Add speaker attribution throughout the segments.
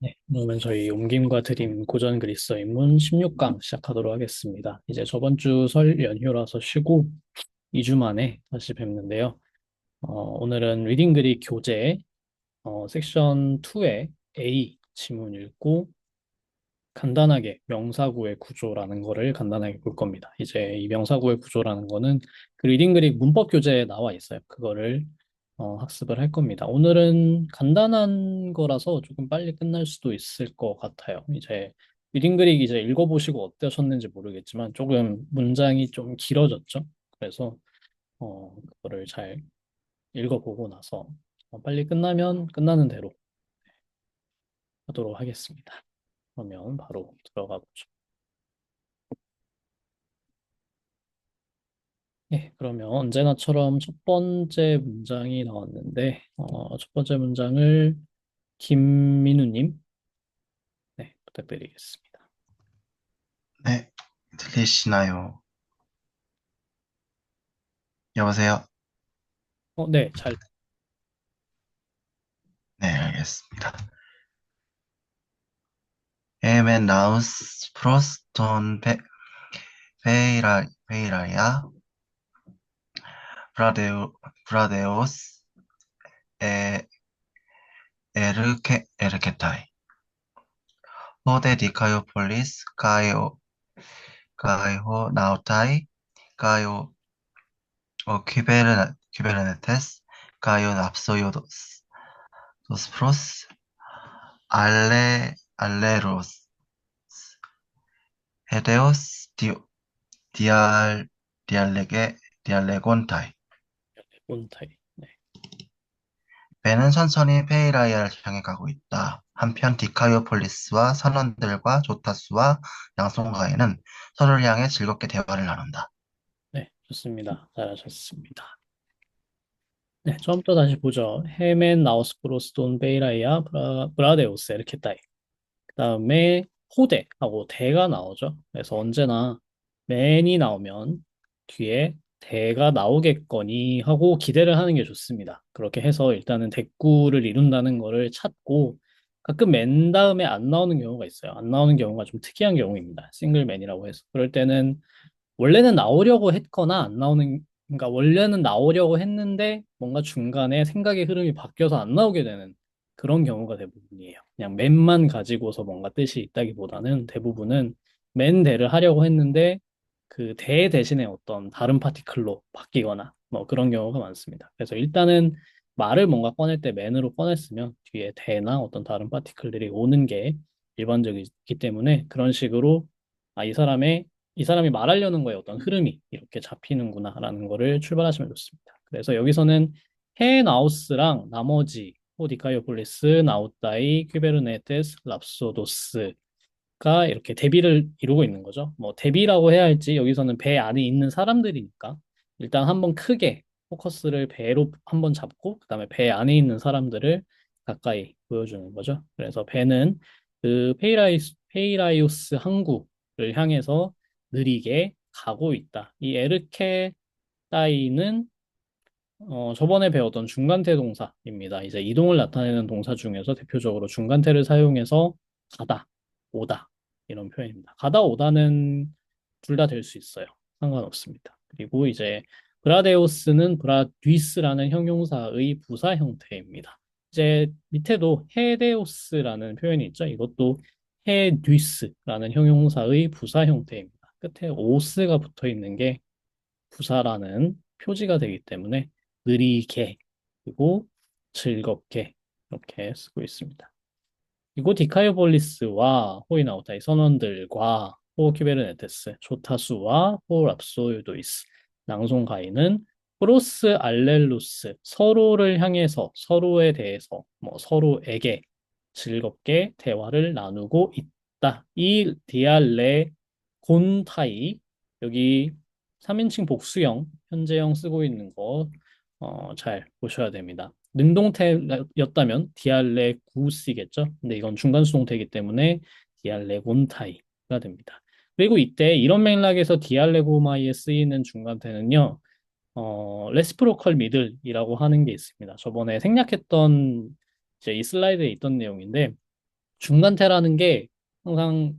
Speaker 1: 네, 그러면 저희 옮김과 드림 고전 그리스 인문 16강 시작하도록 하겠습니다. 이제 저번 주 설 연휴라서 쉬고 2주 만에 다시 뵙는데요. 오늘은 리딩 그릭 교재 섹션 2의 A 지문 읽고 간단하게 명사구의 구조라는 거를 간단하게 볼 겁니다. 이제 이 명사구의 구조라는 거는 그 리딩 그릭 문법 교재에 나와 있어요. 그거를 학습을 할 겁니다. 오늘은 간단한 거라서 조금 빨리 끝날 수도 있을 것 같아요. 이제 리딩 그릭 이제 읽어보시고 어떠셨는지 모르겠지만 조금 문장이 좀 길어졌죠. 그래서 그거를 잘 읽어보고 나서 빨리 끝나면 끝나는 대로 하도록 하겠습니다. 그러면 바로 들어가 보죠. 네, 그러면 언제나처럼 첫 번째 문장이 나왔는데, 첫 번째 문장을 김민우님, 네, 부탁드리겠습니다.
Speaker 2: 네, 들리시나요? 여보세요?
Speaker 1: 네, 잘,
Speaker 2: 네, 알겠습니다. 에멘 라우스 프로스톤 페이라야 브라데오스 에 에르케타이 호데 디카요폴리스 가이호 나우타이 가이오 퀴베르네테스 가이오 납소요도스 도스프로스 알레로스 헤데오스 디알, 디알레곤타이.
Speaker 1: 온타이. 네,
Speaker 2: 배는 천천히 페이라이아를 향해 가고 있다. 한편 디카이오폴리스와 선원들과 조타수와 양손가에는 서로를 향해 즐겁게 대화를 나눈다.
Speaker 1: 네, 좋습니다. 잘하셨습니다. 네, 처음부터 다시 보죠. 헤멘, 나우스프로스, 돈, 베이라이아, 브라데우스, 이렇게 따이. 그 다음에 호대하고 대가 나오죠. 그래서 언제나 맨이 나오면 뒤에 대가 나오겠거니 하고 기대를 하는 게 좋습니다. 그렇게 해서 일단은 대꾸를 이룬다는 거를 찾고 가끔 맨 다음에 안 나오는 경우가 있어요. 안 나오는 경우가 좀 특이한 경우입니다. 싱글맨이라고 해서. 그럴 때는 원래는 나오려고 했거나 안 나오는, 그러니까 원래는 나오려고 했는데 뭔가 중간에 생각의 흐름이 바뀌어서 안 나오게 되는 그런 경우가 대부분이에요. 그냥 맨만 가지고서 뭔가 뜻이 있다기보다는 대부분은 맨 대를 하려고 했는데 그 대 대신에 어떤 다른 파티클로 바뀌거나 뭐 그런 경우가 많습니다. 그래서 일단은 말을 뭔가 꺼낼 때 맨으로 꺼냈으면 뒤에 대나 어떤 다른 파티클들이 오는 게 일반적이기 때문에 그런 식으로 이 사람이 말하려는 거에 어떤 흐름이 이렇게 잡히는구나라는 거를 출발하시면 좋습니다. 그래서 여기서는 헤나우스랑 나머지 호디카이오폴리스, 나우타이, 퀴베르네테스, 랍소도스가 이렇게 대비를 이루고 있는 거죠. 뭐 대비라고 해야 할지 여기서는 배 안에 있는 사람들이니까 일단 한번 크게 포커스를 배로 한번 잡고 그다음에 배 안에 있는 사람들을 가까이 보여주는 거죠. 그래서 배는 그 페이라이오스 항구를 향해서 느리게 가고 있다. 이 에르케 따이는 저번에 배웠던 중간태 동사입니다. 이제 이동을 나타내는 동사 중에서 대표적으로 중간태를 사용해서 가다, 오다 이런 표현입니다. 가다, 오다는 둘 다 될 수 있어요. 상관없습니다. 그리고 이제 브라데오스는 브라뉘스라는 형용사의 부사 형태입니다. 이제 밑에도 헤데오스라는 표현이 있죠. 이것도 헤뉘스라는 형용사의 부사 형태입니다. 끝에 오스가 붙어 있는 게 부사라는 표지가 되기 때문에 느리게 그리고 즐겁게 이렇게 쓰고 있습니다. 그리고 디카이오폴리스와 호이나우타의 선원들과 호키베르네테스, 조타수와 호랍소유도이스, 낭송가이는 프로스 알렐루스, 서로를 향해서 서로에 대해서 뭐 서로에게 즐겁게 대화를 나누고 있다. 이 디알레 곤타이 여기 3인칭 복수형 현재형 쓰고 있는 거 잘 보셔야 됩니다. 능동태였다면 디알레 구시겠죠? 근데 이건 중간 수동태이기 때문에 디알레 곤타이가 됩니다. 그리고 이때 이런 맥락에서 디알레 고마이에 쓰이는 중간태는요. 레시프로컬 미들이라고 하는 게 있습니다. 저번에 생략했던 이제 이 슬라이드에 있던 내용인데 중간태라는 게 항상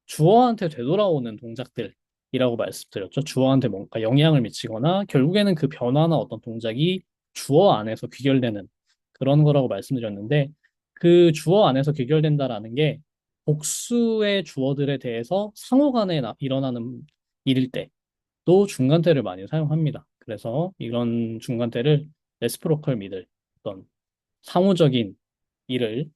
Speaker 1: 주어한테 되돌아오는 동작들이라고 말씀드렸죠. 주어한테 뭔가 영향을 미치거나 결국에는 그 변화나 어떤 동작이 주어 안에서 귀결되는 그런 거라고 말씀드렸는데 그 주어 안에서 귀결된다라는 게 복수의 주어들에 대해서 상호간에 일어나는 일일 때도 중간태를 많이 사용합니다. 그래서 이런 중간태를 레시프로컬 미들 어떤 상호적인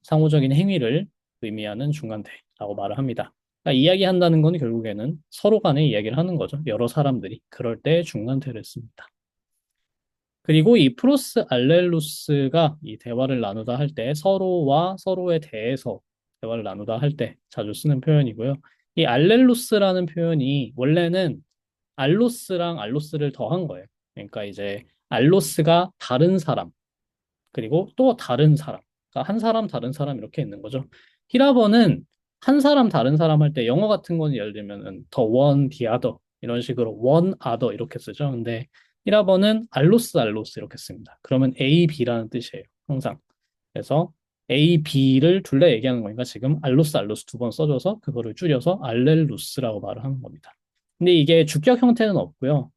Speaker 1: 상호적인 행위를 의미하는 중간태라고 말을 합니다. 그러니까 이야기한다는 건 결국에는 서로 간에 이야기를 하는 거죠. 여러 사람들이. 그럴 때 중간태를 씁니다. 그리고 이 프로스 알렐루스가 이 대화를 나누다 할 때 서로와 서로에 대해서 대화를 나누다 할 때 자주 쓰는 표현이고요. 이 알렐루스라는 표현이 원래는 알로스랑 알로스를 더한 거예요. 그러니까 이제 알로스가 다른 사람, 그리고 또 다른 사람. 그러니까 한 사람, 다른 사람 이렇게 있는 거죠. 히라버는 한 사람, 다른 사람 할 때 영어 같은 거는 예를 들면은 the one, the other 이런 식으로 one, other 이렇게 쓰죠. 근데 히라버는 알로스, 알로스 이렇게 씁니다. 그러면 A, B라는 뜻이에요. 항상. 그래서 A, B를 둘 다 얘기하는 거니까 지금 알로스, 알로스 두 번 써줘서 그거를 줄여서 알렐루스라고 말을 하는 겁니다. 근데 이게 주격 형태는 없고요.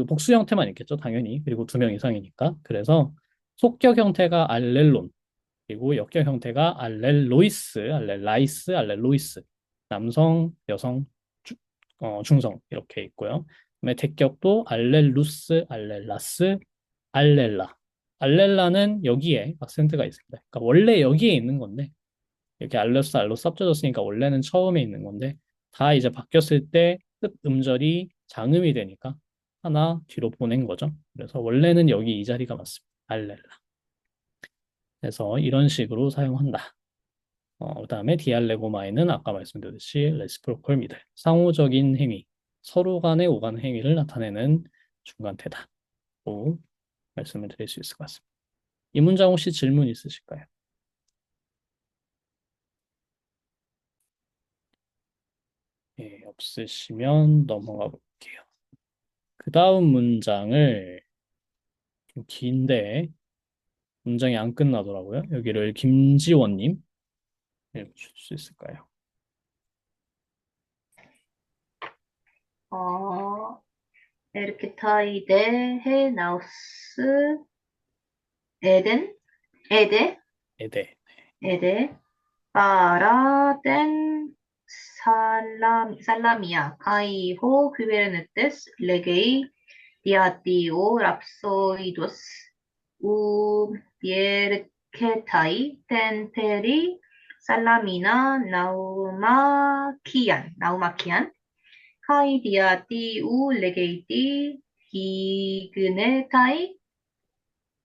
Speaker 1: 복수 형태만 있겠죠, 당연히. 그리고 두 명 이상이니까. 그래서 속격 형태가 알렐론, 그리고 역격 형태가 알렐로이스, 알렐라이스, 알렐로이스. 남성, 여성, 중성 이렇게 있고요. 그다음에 택격도 알렐루스, 알렐라스, 알렐라. 알렐라는 여기에 악센트가 있습니다. 그러니까 원래 여기에 있는 건데 이렇게 알로스 알로스 합쳐졌으니까 원래는 처음에 있는 건데 다 이제 바뀌었을 때 끝 음절이 장음이 되니까 하나 뒤로 보낸 거죠. 그래서 원래는 여기 이 자리가 맞습니다. 알렐라. 그래서 이런 식으로 사용한다. 그다음에 디알레고마에는 아까 말씀드렸듯이 레시프로컬 미들, 상호적인 행위, 서로 간의 오가는 행위를 나타내는 중간태다고 말씀을 드릴 수 있을 것 같습니다. 이 문장 혹시 질문 있으실까요? 예, 없으시면 넘어가 볼게요. 그 다음 문장을 좀 긴데 문장이 안 끝나더라고요. 여기를 김지원님 읽어주실 수 있을까요?
Speaker 3: 어, 에르케타이데 헤나우스 에덴 에데
Speaker 1: 에데.
Speaker 3: 에데 파라덴 살라미아 카이호 쿠베르네테스 레게이 디아티오 랍소이도스 우 비에르케타이 텐테리 살라미나 나우마키안 카이디아티 우 레게이티 기그네타이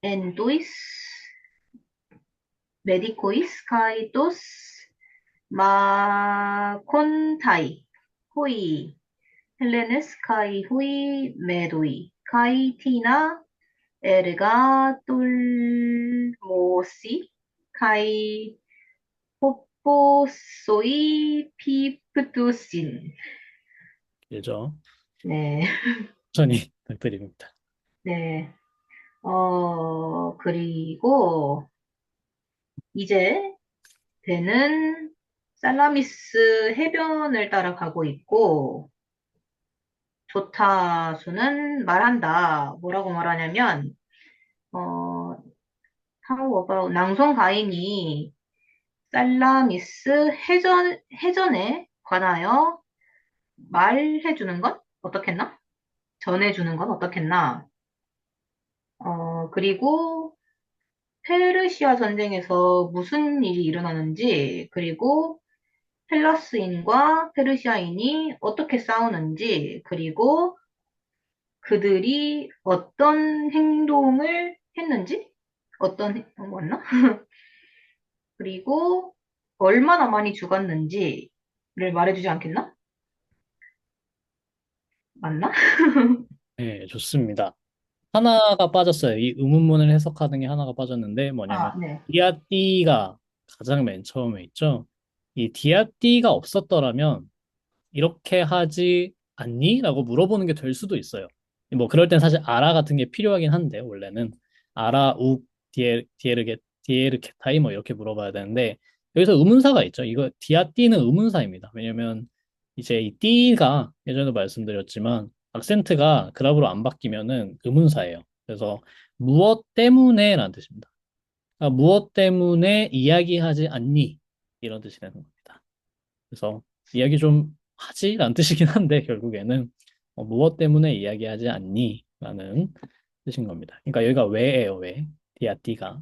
Speaker 3: 엔도이스 메디코이스 카이토스 마콘타이 호이 헬레네스 카이 후이 메도이 카이 티나 에르가 똘모시 카이 포포소이 피프투신.
Speaker 1: 예죠.
Speaker 3: 네,
Speaker 1: 천천히 부탁드립니다.
Speaker 3: 네. 그리고 이제 배는 살라미스 해변을 따라가고 있고, 조타수는 말한다. 뭐라고 말하냐면, 어, how about, 낭송 가인이 살라미스 해전에 관하여 말해주는 건 어떻겠나? 전해주는 건 어떻겠나? 그리고 페르시아 전쟁에서 무슨 일이 일어나는지, 그리고 헬라스인과 페르시아인이 어떻게 싸우는지, 그리고 그들이 어떤 행동을 했는지, 맞나? 그리고 얼마나 많이 죽었는지를 말해주지 않겠나? 맞나?
Speaker 1: 네, 좋습니다. 하나가 빠졌어요. 이 의문문을 해석하는 게 하나가 빠졌는데 뭐냐면
Speaker 3: 아, 네.
Speaker 1: 디아띠가 가장 맨 처음에 있죠. 이 디아띠가 없었더라면 이렇게 하지 않니? 라고 물어보는 게 될 수도 있어요. 뭐 그럴 땐 사실 아라 같은 게 필요하긴 한데 원래는 아라 욱 디에르게 디에르케타이 뭐 이렇게 물어봐야 되는데 여기서 의문사가 있죠. 이거 디아띠는 의문사입니다. 왜냐면 이제 이 띠가 예전에도 말씀드렸지만 악센트가 그랍으로 안 바뀌면은 의문사예요. 그래서 무엇 때문에라는 뜻입니다. 그러니까 무엇 때문에 이야기하지 않니? 이런 뜻이 되는 겁니다. 그래서 이야기 좀 하지라는 뜻이긴 한데 결국에는 무엇 때문에 이야기하지 않니? 라는 뜻인 겁니다. 그러니까 여기가 왜예요, 왜? 디아띠가.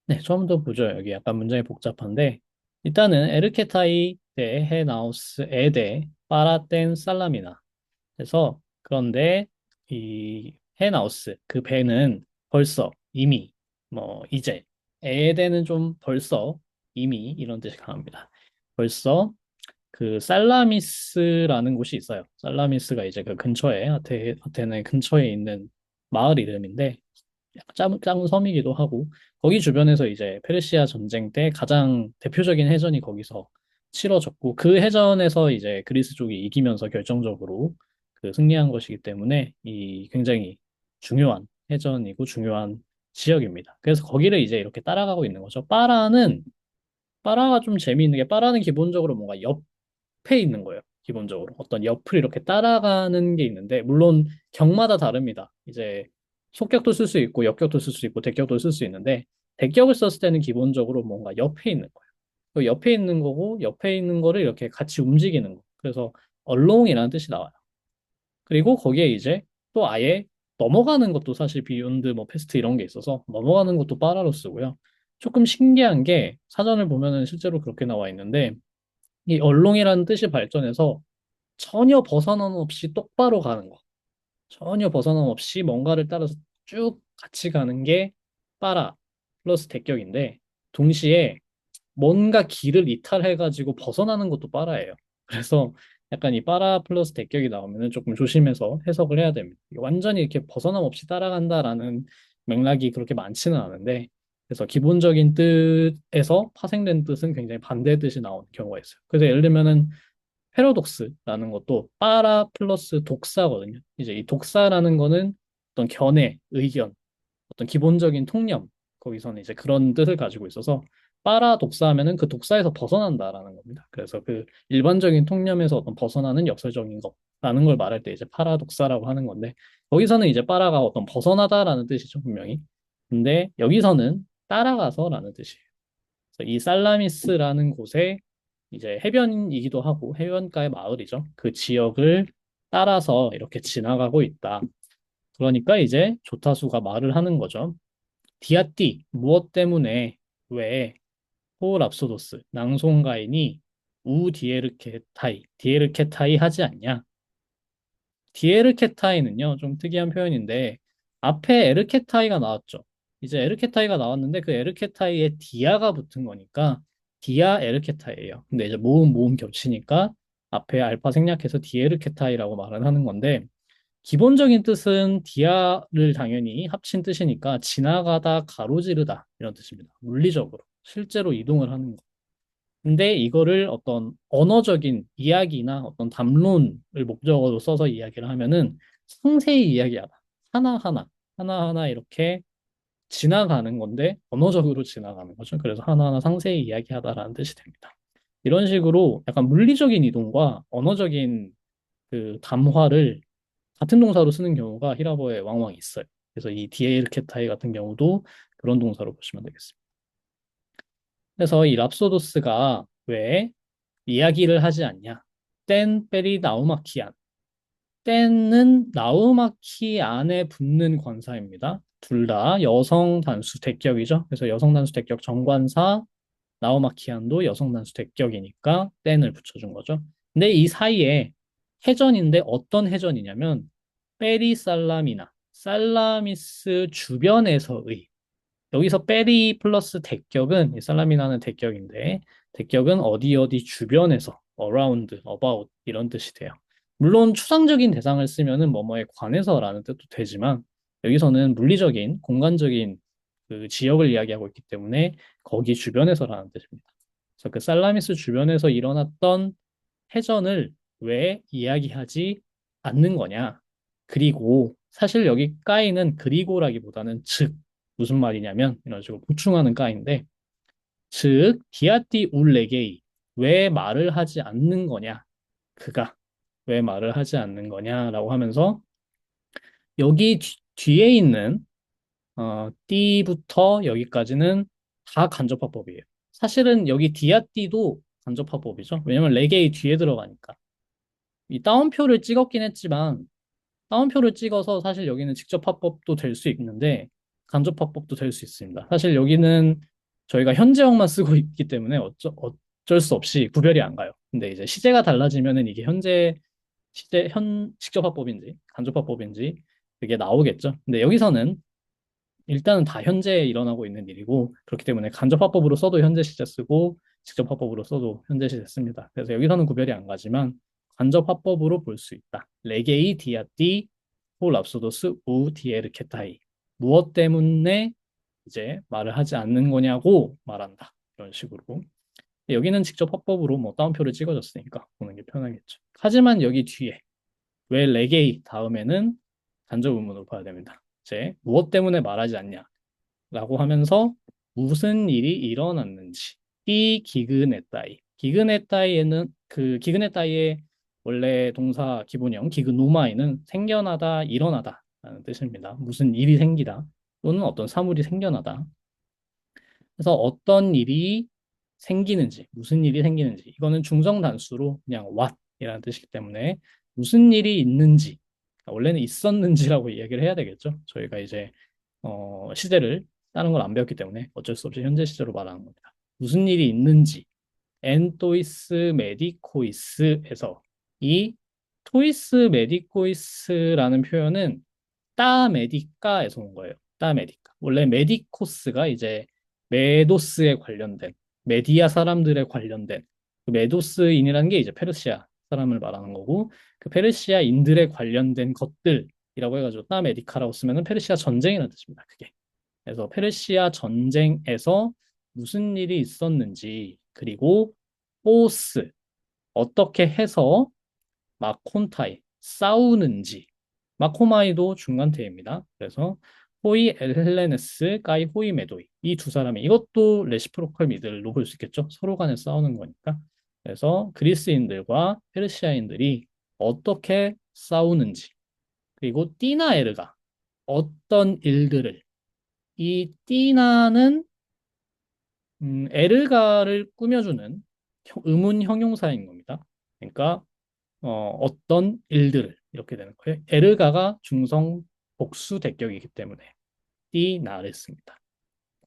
Speaker 1: 네, 처음부터 보죠. 여기 약간 문장이 복잡한데 일단은 에르케타이 대 헤나우스에 대 파라텐 살라미나. 그래서 그런데 이 헤나우스 그 배는 벌써 이미 뭐 이제 에에대는 좀 벌써 이미 이런 뜻이 강합니다. 벌써 그 살라미스라는 곳이 있어요. 살라미스가 이제 그 근처에 아테네 근처에 있는 마을 이름인데 약간 작은 섬이기도 하고 거기 주변에서 이제 페르시아 전쟁 때 가장 대표적인 해전이 거기서 치러졌고 그 해전에서 이제 그리스 쪽이 이기면서 결정적으로 그 승리한 것이기 때문에 이 굉장히 중요한 해전이고 중요한 지역입니다. 그래서 거기를 이제 이렇게 따라가고 있는 거죠. 빠라가 좀 재미있는 게 빠라는 기본적으로 뭔가 옆에 있는 거예요. 기본적으로 어떤 옆을 이렇게 따라가는 게 있는데 물론 격마다 다릅니다. 이제 속격도 쓸 수 있고 역격도 쓸 수 있고 대격도 쓸 수 있는데 대격을 썼을 때는 기본적으로 뭔가 옆에 있는 거예요. 그 옆에 있는 거고 옆에 있는 거를 이렇게 같이 움직이는 거. 그래서 along이라는 뜻이 나와요. 그리고 거기에 이제 또 아예 넘어가는 것도 사실 비욘드 뭐 패스트 이런 게 있어서 넘어가는 것도 빠라로 쓰고요. 조금 신기한 게 사전을 보면은 실제로 그렇게 나와 있는데 이 얼롱이라는 뜻이 발전해서 전혀 벗어남 없이 똑바로 가는 거. 전혀 벗어남 없이 뭔가를 따라서 쭉 같이 가는 게 빠라 플러스 대격인데 동시에 뭔가 길을 이탈해가지고 벗어나는 것도 빠라예요. 그래서 약간 이 빠라 플러스 대격이 나오면은 조금 조심해서 해석을 해야 됩니다. 이게 완전히 이렇게 벗어남 없이 따라간다라는 맥락이 그렇게 많지는 않은데 그래서 기본적인 뜻에서 파생된 뜻은 굉장히 반대의 뜻이 나오는 경우가 있어요. 그래서 예를 들면은 패러독스라는 것도 빠라 플러스 독사거든요. 이제 이 독사라는 거는 어떤 견해, 의견, 어떤 기본적인 통념, 거기서는 이제 그런 뜻을 가지고 있어서 빠라 독사하면은 그 독사에서 벗어난다라는 겁니다. 그래서 그 일반적인 통념에서 어떤 벗어나는 역설적인 것라는 걸 말할 때 이제 파라독사라고 하는 건데 거기서는 이제 빠라가 어떤 벗어나다라는 뜻이죠, 분명히. 근데 여기서는 따라가서라는 뜻이에요. 그래서 이 살라미스라는 곳에 이제 해변이기도 하고 해변가의 마을이죠. 그 지역을 따라서 이렇게 지나가고 있다. 그러니까 이제 조타수가 말을 하는 거죠. 디아띠, 무엇 때문에, 왜, 호랍소도스, 낭송가인이 디에르케타이 하지 않냐? 디에르케타이는요, 좀 특이한 표현인데, 앞에 에르케타이가 나왔죠. 이제 에르케타이가 나왔는데, 그 에르케타이에 디아가 붙은 거니까, 디아 에르케타이예요. 근데 이제 모음 겹치니까, 앞에 알파 생략해서 디에르케타이라고 말을 하는 건데, 기본적인 뜻은 디아를 당연히 합친 뜻이니까 지나가다 가로지르다 이런 뜻입니다. 물리적으로 실제로 이동을 하는 거. 근데 이거를 어떤 언어적인 이야기나 어떤 담론을 목적으로 써서 이야기를 하면은 상세히 이야기하다. 하나하나 이렇게 지나가는 건데 언어적으로 지나가는 거죠. 그래서 하나하나 상세히 이야기하다라는 뜻이 됩니다. 이런 식으로 약간 물리적인 이동과 언어적인 그 담화를 같은 동사로 쓰는 경우가 히라보에 왕왕 있어요. 그래서 이 디에르케타이 같은 경우도 그런 동사로 보시면 되겠습니다. 그래서 이 랍소도스가 왜 이야기를 하지 않냐? 땐 페리 나우마키안. 땐은 나우마키안에 붙는 관사입니다. 둘 다 여성 단수 대격이죠. 그래서 여성 단수 대격 정관사 나우마키안도 여성 단수 대격이니까 땐을 붙여준 거죠. 근데 이 사이에 해전인데 어떤 해전이냐면 페리 살라미나 살라미스 주변에서의 여기서 페리 플러스 대격은 이 살라미나는 대격인데 대격은 어디 어디 주변에서 around, about 이런 뜻이 돼요. 물론 추상적인 대상을 쓰면은 뭐뭐에 관해서라는 뜻도 되지만 여기서는 물리적인 공간적인 그 지역을 이야기하고 있기 때문에 거기 주변에서라는 뜻입니다. 그래서 그 살라미스 주변에서 일어났던 해전을 왜 이야기하지 않는 거냐? 그리고 사실 여기 까이는 그리고라기보다는 즉 무슨 말이냐면 이런 식으로 보충하는 까인데 즉, 디아띠 울레게이. 왜 말을 하지 않는 거냐? 그가 왜 말을 하지 않는 거냐라고 하면서 여기 뒤에 있는 띠부터 여기까지는 다 간접화법이에요. 사실은 여기 디아띠도 간접화법이죠. 왜냐면 레게이 뒤에 들어가니까. 이 따옴표를 찍었긴 했지만 따옴표를 찍어서 사실 여기는 직접 화법도 될 수 있는데 간접 화법도 될 수 있습니다. 사실 여기는 저희가 현재형만 쓰고 있기 때문에 어쩔 수 없이 구별이 안 가요. 근데 이제 시제가 달라지면은 이게 직접 화법인지 간접 화법인지 그게 나오겠죠. 근데 여기서는 일단은 다 현재에 일어나고 있는 일이고 그렇기 때문에 간접 화법으로 써도 현재 시제 쓰고 직접 화법으로 써도 현재 시제 씁니다. 그래서 여기서는 구별이 안 가지만 간접 화법으로 볼 수 있다. 레게이 디아띠 호 랍소도스 우 디에르케타이. 무엇 때문에 이제 말을 하지 않는 거냐고 말한다. 이런 식으로. 여기는 직접 화법으로 뭐 따옴표를 찍어줬으니까 보는 게 편하겠죠. 하지만 여기 뒤에 왜 레게이 다음에는 간접 의문으로 봐야 됩니다. 이제 무엇 때문에 말하지 않냐? 라고 하면서 무슨 일이 일어났는지 띠 기그네따이 기그네따이에는 그 기그네따이의 원래 동사 기본형 기그노마이는 생겨나다 일어나다 라는 뜻입니다. 무슨 일이 생기다 또는 어떤 사물이 생겨나다. 그래서 어떤 일이 생기는지 무슨 일이 생기는지 이거는 중성 단수로 그냥 what이라는 뜻이기 때문에 무슨 일이 있는지 그러니까 원래는 있었는지라고 이야기를 해야 되겠죠. 저희가 이제 시제를 다른 걸 안 배웠기 때문에 어쩔 수 없이 현재 시제로 말하는 겁니다. 무슨 일이 있는지 엔토이스 메디코이스에서 이 토이스 메디코이스라는 표현은 따 메디카에서 온 거예요. 따 메디카. 원래 메디코스가 이제 메도스에 관련된 메디아 사람들에 관련된 그 메도스인이라는 게 이제 페르시아 사람을 말하는 거고 그 페르시아인들에 관련된 것들이라고 해가지고 따 메디카라고 쓰면은 페르시아 전쟁이라는 뜻입니다. 그게. 그래서 페르시아 전쟁에서 무슨 일이 있었는지 그리고 포스 어떻게 해서 마콘타이 싸우는지 마코마이도 중간태입니다. 그래서 호이 엘헬레네스 까이 호이 메도이 이 두 사람이 이것도 레시프로컬 미들로 볼 수 있겠죠. 서로 간에 싸우는 거니까. 그래서 그리스인들과 페르시아인들이 어떻게 싸우는지 그리고 띠나에르가 어떤 일들을 이 띠나는 에르가를 꾸며주는 의문 형용사인 겁니다. 그러니까 어떤 일들을 이렇게 되는 거예요. 에르가가 중성 복수 대격이기 때문에 띠나를 씁니다.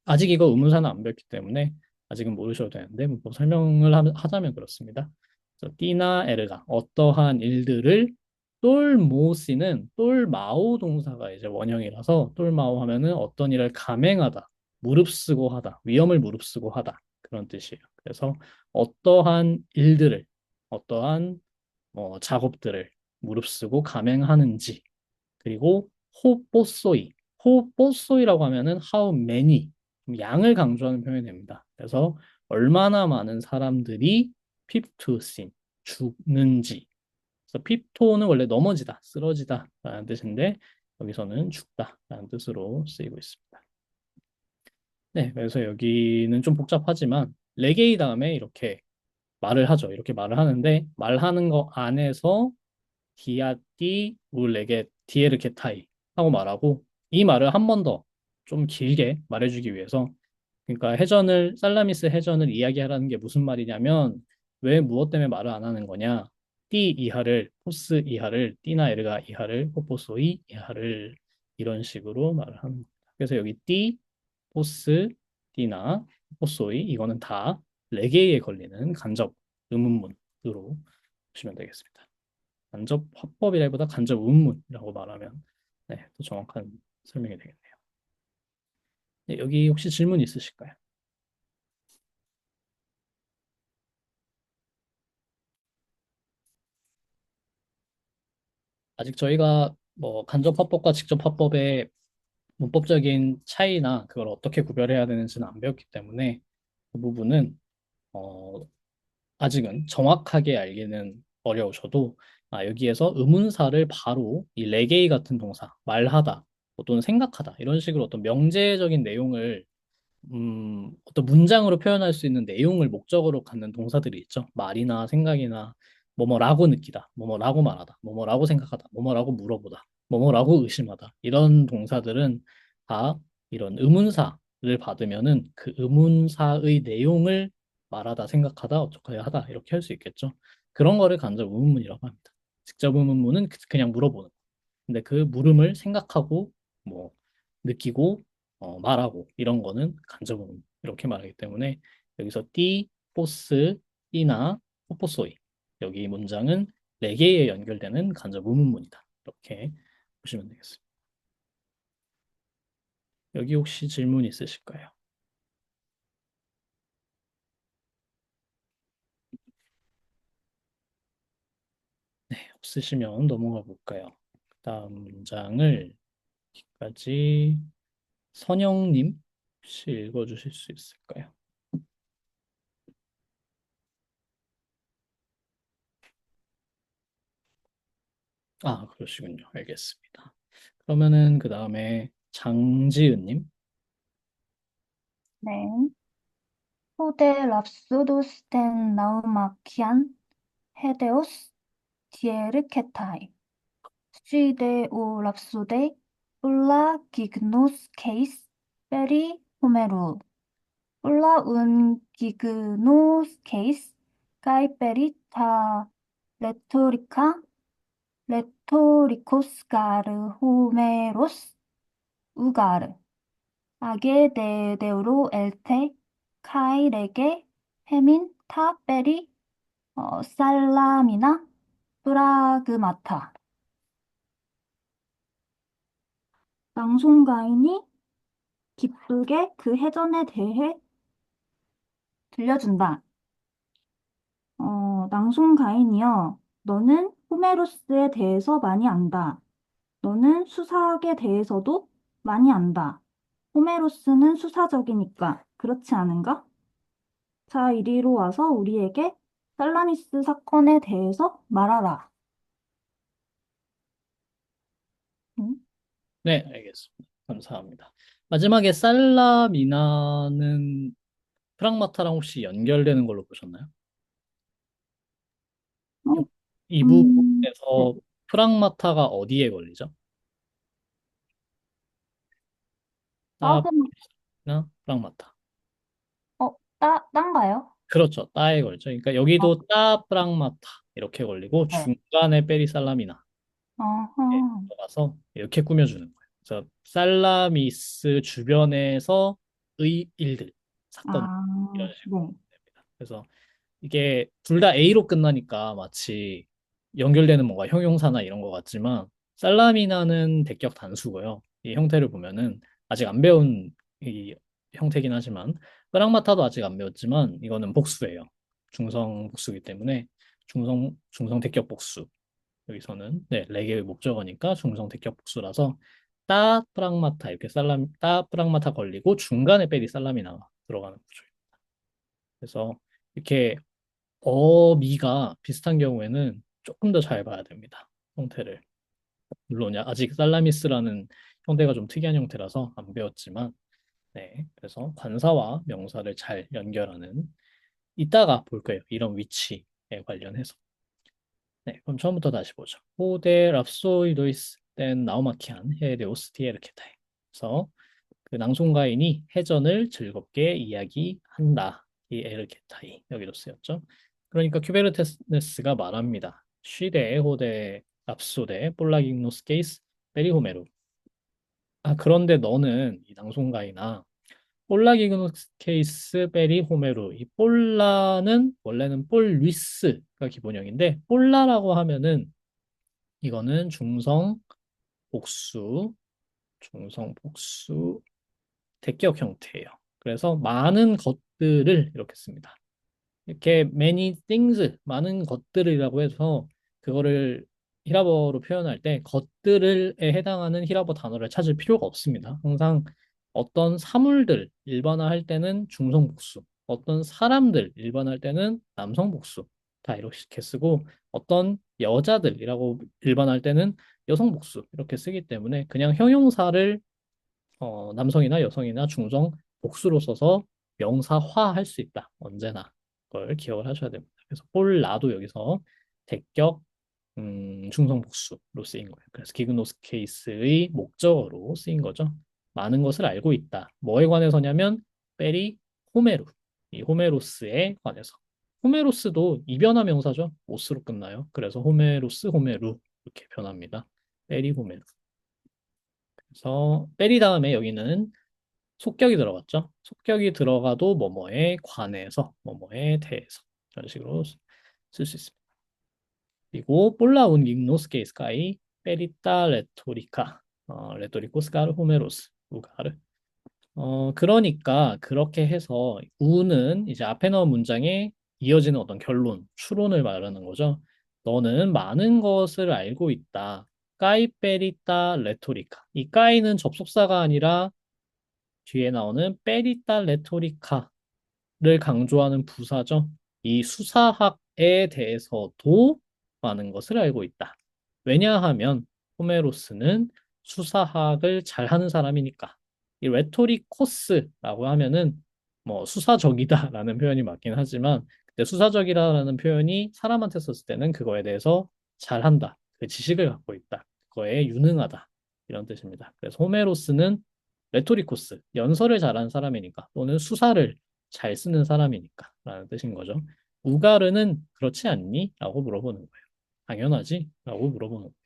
Speaker 1: 아직 이거 의문사는 안 배웠기 때문에 아직은 모르셔도 되는데 문법 설명을 하자면 그렇습니다. 그래서 띠나 에르가 어떠한 일들을 똘모시는 똘마오 동사가 이제 원형이라서 똘마오 하면은 어떤 일을 감행하다, 무릅쓰고 하다, 위험을 무릅쓰고 하다 그런 뜻이에요. 그래서 어떠한 일들을 어떠한 작업들을 무릅쓰고 감행하는지 그리고 호뽀소이 호뽀소이라고 하면은 how many 양을 강조하는 표현이 됩니다. 그래서 얼마나 많은 사람들이 핍투신 죽는지 그래서 핍토는 원래 넘어지다 쓰러지다 라는 뜻인데 여기서는 죽다 라는 뜻으로 쓰이고 있습니다. 네, 그래서 여기는 좀 복잡하지만 레게이 다음에 이렇게 말을 하죠. 이렇게 말을 하는데 말하는 거 안에서 디아띠 울레게 디에르케타이 하고 말하고 이 말을 한 번 더 좀 길게 말해주기 위해서 그러니까 해전을 살라미스 해전을 이야기하라는 게 무슨 말이냐면 왜 무엇 때문에 말을 안 하는 거냐 띠 이하를 포스 이하를 띠나 에르가 이하를 호포소이 이하를 이런 식으로 말을 하는 겁니다. 그래서 여기 띠 포스 띠나 호포소이 이거는 다 레게이에 걸리는 간접 의문문으로 보시면 되겠습니다. 간접 화법이라기보다 간접 의문이라고 말하면 네, 더 정확한 설명이 되겠네요. 네, 여기 혹시 질문 있으실까요? 아직 저희가 뭐 간접 화법과 직접 화법의 문법적인 차이나 그걸 어떻게 구별해야 되는지는 안 배웠기 때문에 그 부분은 어, 아직은 정확하게 알기는 어려우셔도 여기에서 의문사를 바로 이 레게이 같은 동사 말하다 또는 생각하다 이런 식으로 어떤 명제적인 내용을 어떤 문장으로 표현할 수 있는 내용을 목적으로 갖는 동사들이 있죠. 말이나 생각이나 뭐뭐라고 느끼다, 뭐뭐라고 말하다, 뭐뭐라고 생각하다, 뭐뭐라고 물어보다, 뭐뭐라고 의심하다. 이런 동사들은 다 이런 의문사를 받으면은 그 의문사의 내용을 말하다, 생각하다, 어쩌고야 하다 이렇게 할 수 있겠죠. 그런 거를 간접 의문문이라고 합니다. 직접 의문문은 그냥 물어보는 거. 근데 그 물음을 생각하고 뭐 느끼고 말하고 이런 거는 간접음 이렇게 말하기 때문에 여기서 띠, 포스, 띠나 포포소이 여기 문장은 네 개에 연결되는 간접 의문문이다. 이렇게 보시면 되겠습니다. 여기 혹시 질문 있으실까요? 네, 없으시면 넘어가 볼까요? 다음 문장을 여기까지 선영님 혹시 읽어주실 수 있을까요? 아, 그러시군요. 알겠습니다. 그러면은 그 다음에 장지은님.
Speaker 4: 네. 후대 랍소도스 된 나우마키안 헤데오스 디에르케타이 스치데 오 랍소데 울라 기그노스 케이스 페리 호메루 울라 운 기그노스 케이스 가이 페리타 레토리카 레토리코스 가르 호메로스 우가르 아게 데우로 엘테 카이레게 헤민 타 페리 살람이나 프라그마타. 낭송가인이 기쁘게 그 해전에 대해 들려준다. 낭송가인이여, 너는 호메로스에 대해서 많이 안다. 너는 수사학에 대해서도 많이 안다. 호메로스는 수사적이니까, 그렇지 않은가? 자, 이리로 와서 우리에게 살라미스 사건에 대해서 말하라. 응?
Speaker 1: 네, 알겠습니다. 감사합니다. 마지막에 살라미나는 프랑마타랑 혹시 연결되는 걸로 보셨나요?
Speaker 4: 어,
Speaker 1: 이
Speaker 4: 네.
Speaker 1: 부분에서 프랑마타가 어디에 걸리죠?
Speaker 4: 따금,
Speaker 1: 따나 프랑마타.
Speaker 4: 딴가요?
Speaker 1: 그렇죠. 따에 걸죠. 그러니까
Speaker 4: 어,
Speaker 1: 여기도 따 프랑마타 이렇게 걸리고
Speaker 4: 네.
Speaker 1: 중간에 베리 살라미나 예,
Speaker 4: 어허.
Speaker 1: 들어가서 이렇게 꾸며주는 거예요. 그래서 살라미스 주변에서의 일들, 사건
Speaker 4: 아,
Speaker 1: 이런 식으로
Speaker 4: 네.
Speaker 1: 됩니다. 그래서 이게 둘 다 A로 끝나니까 마치 연결되는 뭔가 형용사나 이런 것 같지만 살라미나는 대격 단수고요. 이 형태를 보면은 아직 안 배운 이 형태긴 하지만 프랑마타도 아직 안 배웠지만 이거는 복수예요. 중성 복수이기 때문에 중성 대격 복수. 여기서는 네, 레게의 목적어니까 중성 대격 복수라서 따 프랑마타 이렇게 따 프랑마타 걸리고 중간에 빼리 살라미나가 들어가는 거죠. 그래서 이렇게 어미가 비슷한 경우에는 조금 더 잘 봐야 됩니다. 형태를. 물론 아직 살라미스라는 형태가 좀 특이한 형태라서 안 배웠지만, 네. 그래서 관사와 명사를 잘 연결하는 이따가 볼 거예요. 이런 위치에 관련해서. 네. 그럼 처음부터 다시 보죠. 호데 랍소이도이스 땐 나우마키안 헤데오스 디에르케타이. 그래서 그 낭송가인이 해전을 즐겁게 이야기한다. 이 에르케타이 여기도 쓰였죠. 그러니까 큐베르테스가 말합니다. 쉬데 호데 랍소데 볼라기노스케이스 베리호메루. 아 그런데 너는 이 낭송가이나 볼라기노스케이스 베리호메루 이 볼라는 원래는 볼리스가 기본형인데 볼라라고 하면은 이거는 중성 복수 대격 형태예요. 그래서 많은 것들을 이렇게 씁니다. 이렇게 many things, 많은 것들이라고 해서 그거를 히라버로 표현할 때 것들을에 해당하는 히라버 단어를 찾을 필요가 없습니다. 항상 어떤 사물들 일반화할 때는 중성 복수, 어떤 사람들 일반화할 때는 남성 복수 다 이렇게 쓰고 어떤 여자들이라고 일반화할 때는 여성 복수 이렇게 쓰기 때문에 그냥 형용사를 남성이나 여성이나 중성 복수로 써서 명사화할 수 있다. 언제나. 그걸 기억을 하셔야 됩니다. 그래서 폴라도 여기서 대격 충성 복수로 쓰인 거예요. 그래서 기그노스 케이스의 목적어로 쓰인 거죠. 많은 것을 알고 있다. 뭐에 관해서냐면 페리 호메루. 이 호메로스에 관해서. 호메로스도 이변화 명사죠. 오스로 끝나요. 그래서 호메로스, 호메루 이렇게 변합니다. 페리 호메루. 그래서 페리 다음에 여기는 속격이 들어갔죠. 속격이 들어가도 뭐뭐에 관해서, 뭐뭐에 대해서 이런 식으로 쓸 수 있습니다. 그리고 볼라 운 ignos que sky perita retórica retórico scar humerus 우가르 그러니까 그렇게 해서 우는 이제 앞에 나온 문장에 이어지는 어떤 결론, 추론을 말하는 거죠. 너는 많은 것을 알고 있다. 까이 페리타 레토리카. 이 까이는 접속사가 아니라 뒤에 나오는 페리타 레토리카를 강조하는 부사죠. 이 수사학에 대해서도 많은 것을 알고 있다. 왜냐하면 호메로스는 수사학을 잘하는 사람이니까. 이 레토리코스라고 하면은 뭐 수사적이다라는 표현이 맞긴 하지만 근데 수사적이라는 표현이 사람한테 썼을 때는 그거에 대해서 잘한다. 그 지식을 갖고 있다. 그거에 유능하다. 이런 뜻입니다. 그래서 호메로스는 레토리코스, 연설을 잘하는 사람이니까 또는 수사를 잘 쓰는 사람이니까 라는 뜻인 거죠. 우가르는 그렇지 않니? 라고 물어보는 거예요. 당연하지? 라고 물어보는 겁니다.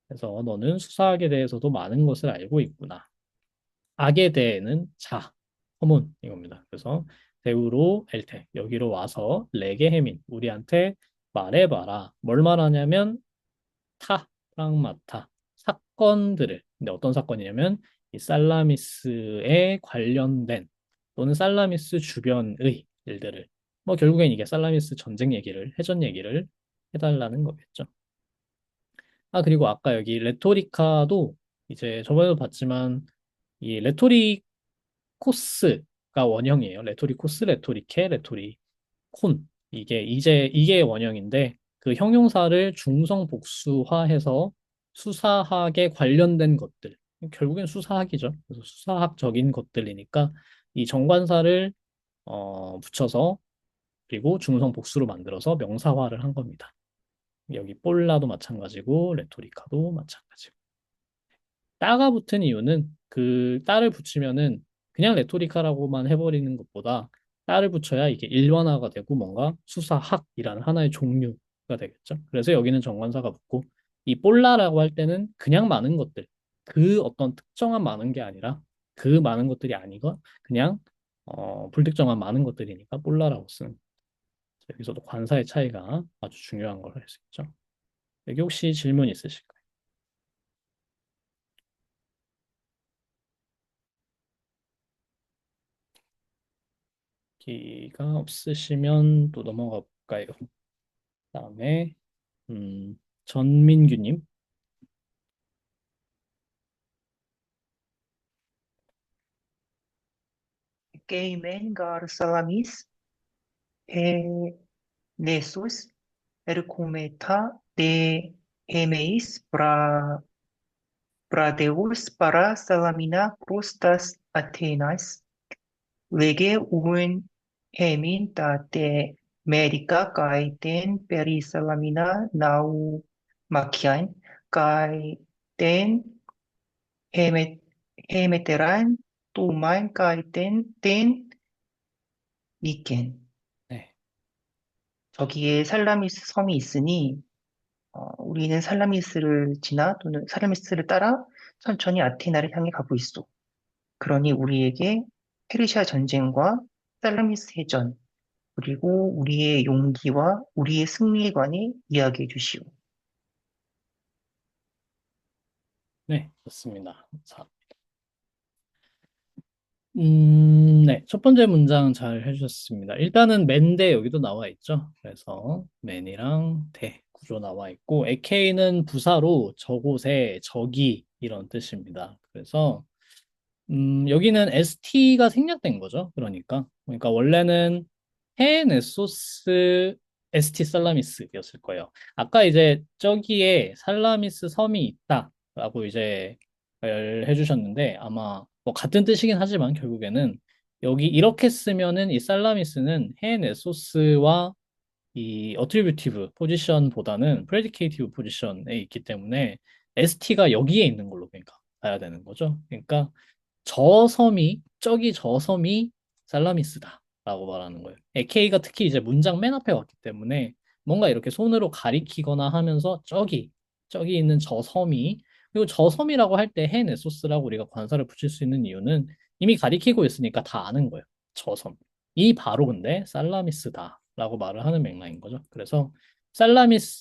Speaker 1: 그래서 너는 수사학에 대해서도 많은 것을 알고 있구나. 악에 대해는 자, 허문 이겁니다. 그래서 대우로 엘테 여기로 와서 레게 해민 우리한테 말해봐라. 뭘 말하냐면 타, 프랑마타 사건들을 근데 어떤 사건이냐면 이 살라미스에 관련된 또는 살라미스 주변의 일들을 뭐 결국엔 이게 살라미스 전쟁 얘기를 해전 얘기를 해달라는 거겠죠. 아 그리고 아까 여기 레토리카도 이제 저번에도 봤지만 이 레토리코스가 원형이에요. 레토리코스, 레토리케, 레토리콘 이게 원형인데 그 형용사를 중성 복수화해서 수사학에 관련된 것들 결국엔 수사학이죠. 그래서 수사학적인 것들이니까 이 정관사를 붙여서 그리고 중성 복수로 만들어서 명사화를 한 겁니다. 여기 볼라도 마찬가지고 레토리카도 마찬가지고. 따가 붙은 이유는 그 따를 붙이면은 그냥 레토리카라고만 해버리는 것보다 따를 붙여야 이게 일반화가 되고 뭔가 수사학이라는 하나의 종류가 되겠죠. 그래서 여기는 정관사가 붙고 이 볼라라고 할 때는 그냥 많은 것들 그 어떤 특정한 많은 게 아니라 그 많은 것들이 아니고 그냥 불특정한 많은 것들이니까 볼라라고 쓰는 여기서도 관사의 차이가 아주 중요한 걸 알 수 있죠. 여기 혹시 질문 있으실까요? 기가 없으시면 또 넘어가 볼까요? 그다음에 전민규님.
Speaker 5: Gaimen gar salamis e nessus ercometa de emeis bradeus para salamina prostas Athenas lege un hemin date medica kai ten peri salamina nau machian kai ten hemet hemeteran tuman kai ten 니켄.
Speaker 1: 네,
Speaker 5: 저기에 살라미스 섬이 있으니 우리는 살라미스를 지나 또는 살라미스를 따라 천천히 아테나를 향해 가고 있어. 그러니 우리에게 페르시아 전쟁과 살라미스 해전, 그리고 우리의 용기와 우리의 승리에 관해 이야기해 주시오.
Speaker 1: 네, 좋습니다. 자, 네, 첫 번째 문장 잘 해주셨습니다. 일단은 맨대 여기도 나와 있죠. 그래서 맨이랑 대 구조 나와 있고, AK는 부사로 저곳에 저기 이런 뜻입니다. 그래서 여기는 ST가 생략된 거죠. 그러니까 원래는 헤네소스 ST 살라미스였을 거예요. 아까 이제 저기에 살라미스 섬이 있다라고 이제 해주셨는데 아마 뭐 같은 뜻이긴 하지만 결국에는 여기 이렇게 쓰면은 이 살라미스는 헤네소스와 이 어트리뷰티브 포지션보다는 프레디케이티브 포지션에 있기 때문에 ST가 여기에 있는 걸로 그러니까 봐야 되는 거죠. 그러니까 저기 저 섬이 살라미스다라고 말하는 거예요. AK가 특히 이제 문장 맨 앞에 왔기 때문에 뭔가 이렇게 손으로 가리키거나 하면서 저기 있는 저 섬이 그리고 저 섬이라고 할 때 헤네소스라고 우리가 관사를 붙일 수 있는 이유는 이미 가리키고 있으니까 다 아는 거예요. 저 섬. 이 바로 근데 살라미스다라고 말을 하는 맥락인 거죠. 그래서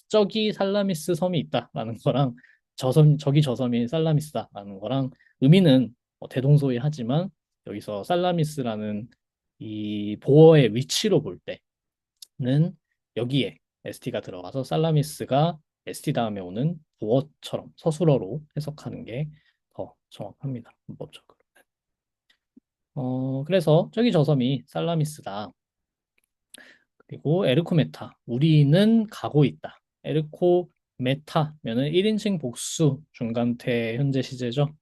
Speaker 1: 저기 살라미스 섬이 있다라는 거랑 저기 저 섬이 살라미스다라는 거랑 의미는 대동소이하지만 여기서 살라미스라는 이 보어의 위치로 볼 때는 여기에 ST가 들어가서 살라미스가 ST 다음에 오는 보어처럼 서술어로 해석하는 게 더 정확합니다. 문법적으로. 그래서 저기 저 섬이 살라미스다. 그리고 에르코메타. 우리는 가고 있다. 에르코메타면은 1인칭 복수 중간태 현재 시제죠.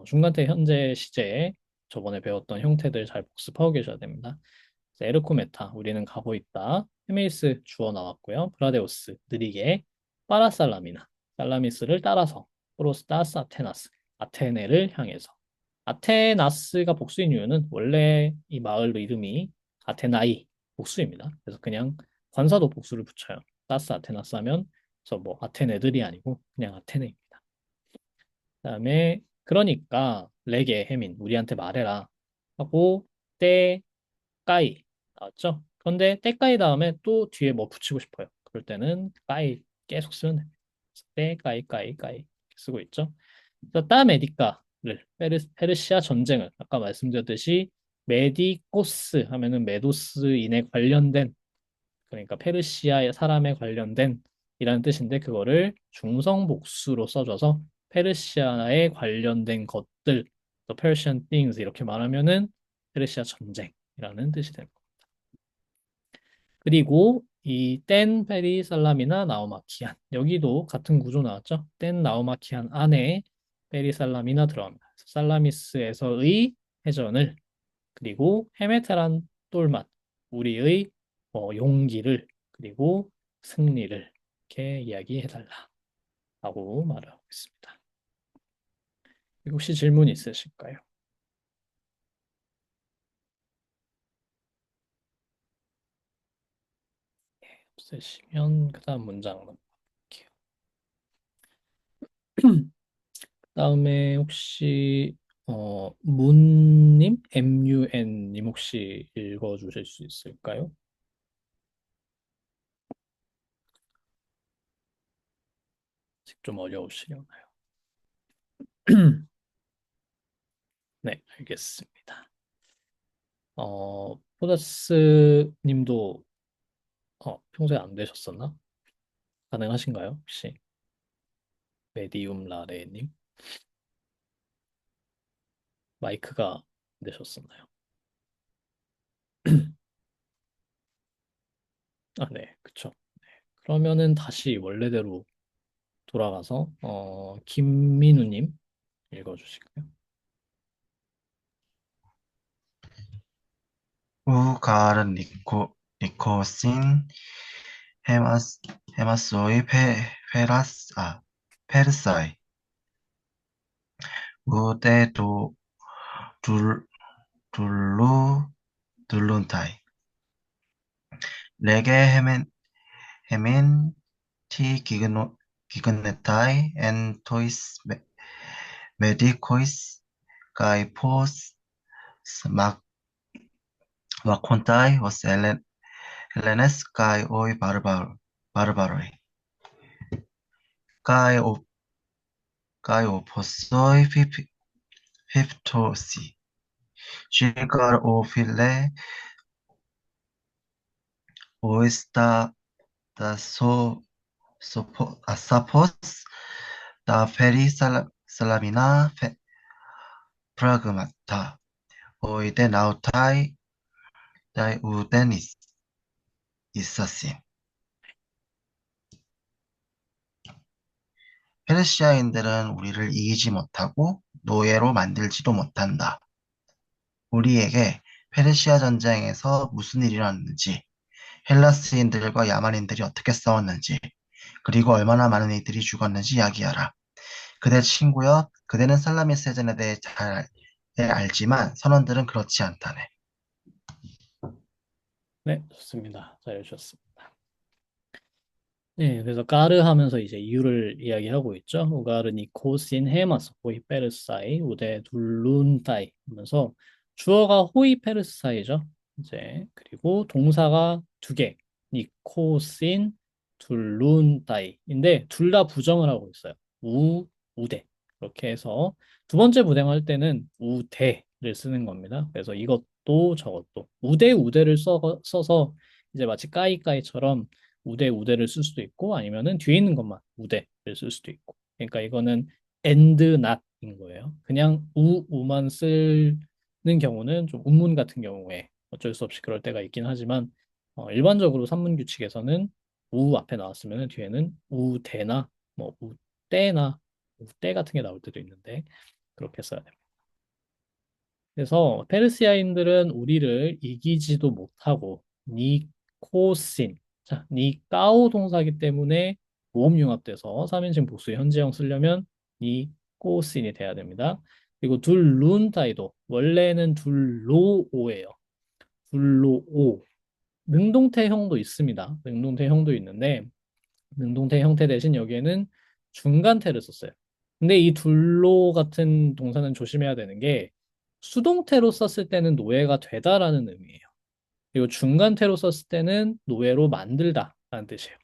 Speaker 1: 중간태 현재 시제에 저번에 배웠던 형태들 잘 복습하고 계셔야 됩니다. 그래서 에르코메타. 우리는 가고 있다. 헤메이스 주어 나왔고요. 브라데오스. 느리게. 파라살라미나. 살라미스를 따라서. 프로스타스 아테나스. 아테네를 향해서. 아테나스가 복수인 이유는 원래 이 마을 이름이 아테나이 복수입니다. 그래서 그냥 관사도 복수를 붙여요. 따스 아테나스 하면 그래서 뭐 아테네들이 아니고 그냥 아테네입니다. 그다음에 그러니까 레게 해민 우리한테 말해라 하고 때까이 나왔죠. 그런데 때까이 다음에 또 뒤에 뭐 붙이고 싶어요. 그럴 때는 까이 계속 쓰면 됩니다. 때까이 까이 까이 이렇게 쓰고 있죠. 그래서 따메디카를 페르시아 전쟁을 아까 말씀드렸듯이 메디코스 하면은 메도스인에 관련된 그러니까 페르시아의 사람에 관련된 이라는 뜻인데 그거를 중성복수로 써줘서 페르시아에 관련된 것들, the Persian things 이렇게 말하면은 페르시아 전쟁이라는 뜻이 됩니다. 그리고 이 땐 페리 살람이나 나우마키안 여기도 같은 구조 나왔죠? 땐 나우마키안 안에 페리 살람이나 들어갑니다. 살라미스에서의 해전을 그리고 헤메테란 똘맛 우리의 용기를 그리고 승리를 이렇게 이야기해달라 라고 말을 하고 있습니다. 혹시 질문 있으실까요? 없으시면 그 다음 문장 넘어갈게요. 다음에 혹시 문님, MUN님 혹시 읽어주실 수 있을까요? 아직 좀 어려우시려나요? 네, 알겠습니다. 포다스 님도 평소에 안 되셨었나? 가능하신가요? 혹시? 메디움 라레님? 마이크가 안 되셨었나요? 아, 네, 그쵸. 그러면은 다시 원래대로 돌아가서, 김민우님 읽어주실까요?
Speaker 2: 우가른 니코신 헤마소이 페르사이 우데 둘 둘루 둘룬타이 레게 헤멘 티 기그네타이 엔 토이스 메디코이스 가이포스 마콘타이 오스 헬레네스 가이 오이 바르바로이 가이 오포소이 피프토시 쉴가르 오필레 오이스타 다소 아사포스 다 페리 살라미나 프라그마타 오이데 나우타이 다이 우데니스 있었음. 페르시아인들은 우리를 이기지 못하고 노예로 만들지도 못한다. 우리에게 페르시아 전쟁에서 무슨 일이 일어났는지, 헬라스인들과 야만인들이 어떻게 싸웠는지, 그리고 얼마나 많은 이들이 죽었는지 이야기하라. 그대 친구여, 그대는 살라미스 해전에 대해 잘 알지만 선원들은 그렇지 않다네.
Speaker 1: 네, 좋습니다. 잘 해주셨습니다. 네, 그래서 까르 하면서 이제 이유를 이야기하고 있죠. 우가르 니코신 헤마스 호이 페르사이 우데 둘룬타이 하면서 주어가 호이 페르사이죠. 이제 그리고 동사가 두 개, 니코신 둘룬타이인데 둘 다 부정을 하고 있어요. 우대 그렇게 해서 두 번째 부정할 때는 우대를 쓰는 겁니다. 그래서 이것도 저것도 우대를 써서 이제 마치 까이까이처럼 우대를 쓸 수도 있고 아니면은 뒤에 있는 것만 우대를 쓸 수도 있고. 그러니까 이거는 and not인 거예요. 그냥 우만 쓰는 경우는 좀 운문 같은 경우에 어쩔 수 없이 그럴 때가 있긴 하지만 일반적으로 산문 규칙에서는 우 앞에 나왔으면 뒤에는 우대나 뭐 우대나 우대 같은 게 나올 때도 있는데 그렇게 써야 됩니다. 그래서 페르시아인들은 우리를 이기지도 못하고 니코신 자, 니까오 동사기 때문에 모음융합돼서 3인칭 복수 현재형 쓰려면 니꼬신이 돼야 됩니다. 그리고 둘룬타이도 원래는 둘로오예요. 둘로오. 능동태형도 있습니다. 능동태형도 있는데 능동태 형태 대신 여기에는 중간태를 썼어요. 근데 이 둘로 같은 동사는 조심해야 되는 게 수동태로 썼을 때는 노예가 되다라는 의미예요. 그리고 중간태로 썼을 때는 노예로 만들다라는 뜻이에요.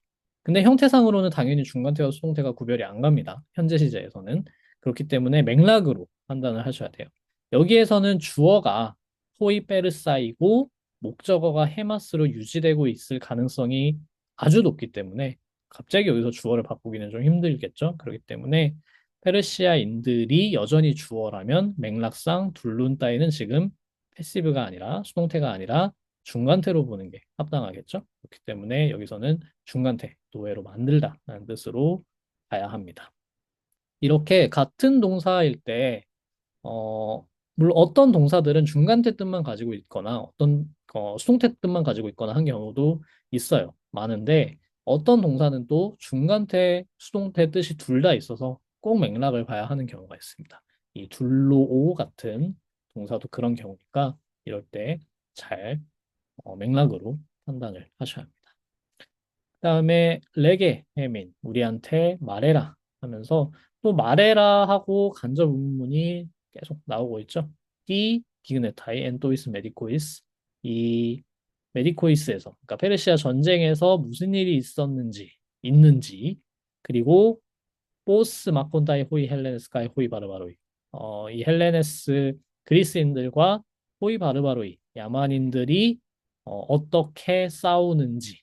Speaker 1: 근데 형태상으로는 당연히 중간태와 수동태가 구별이 안 갑니다. 현재 시제에서는. 그렇기 때문에 맥락으로 판단을 하셔야 돼요. 여기에서는 주어가 호이페르사이고 목적어가 헤마스로 유지되고 있을 가능성이 아주 높기 때문에 갑자기 여기서 주어를 바꾸기는 좀 힘들겠죠. 그렇기 때문에 페르시아인들이 여전히 주어라면 맥락상 둘룬 따위는 지금 패시브가 아니라 수동태가 아니라 중간태로 보는 게 합당하겠죠. 그렇기 때문에 여기서는 중간태, 노예로 만들다라는 뜻으로 봐야 합니다. 이렇게 같은 동사일 때, 물론 어떤 동사들은 중간태 뜻만 가지고 있거나 어떤 수동태 뜻만 가지고 있거나 한 경우도 있어요. 많은데 어떤 동사는 또 중간태, 수동태 뜻이 둘 다 있어서 꼭 맥락을 봐야 하는 경우가 있습니다. 이 둘로오 같은 동사도 그런 경우니까 이럴 때 잘 맥락으로 판단을 하셔야 합니다. 그다음에 레게 해민 우리한테 말해라 하면서 또 말해라 하고 간접 의문문이 계속 나오고 있죠. 디 디그네타이 엔토이스 메디코이스 이 메디코이스에서 그러니까 페르시아 전쟁에서 무슨 일이 있는지 그리고 보스 마콘다이 호이 헬레네스카이 호이 바르바로이 이 헬레네스 그리스인들과 호이 바르바로이 야만인들이 어떻게 싸우는지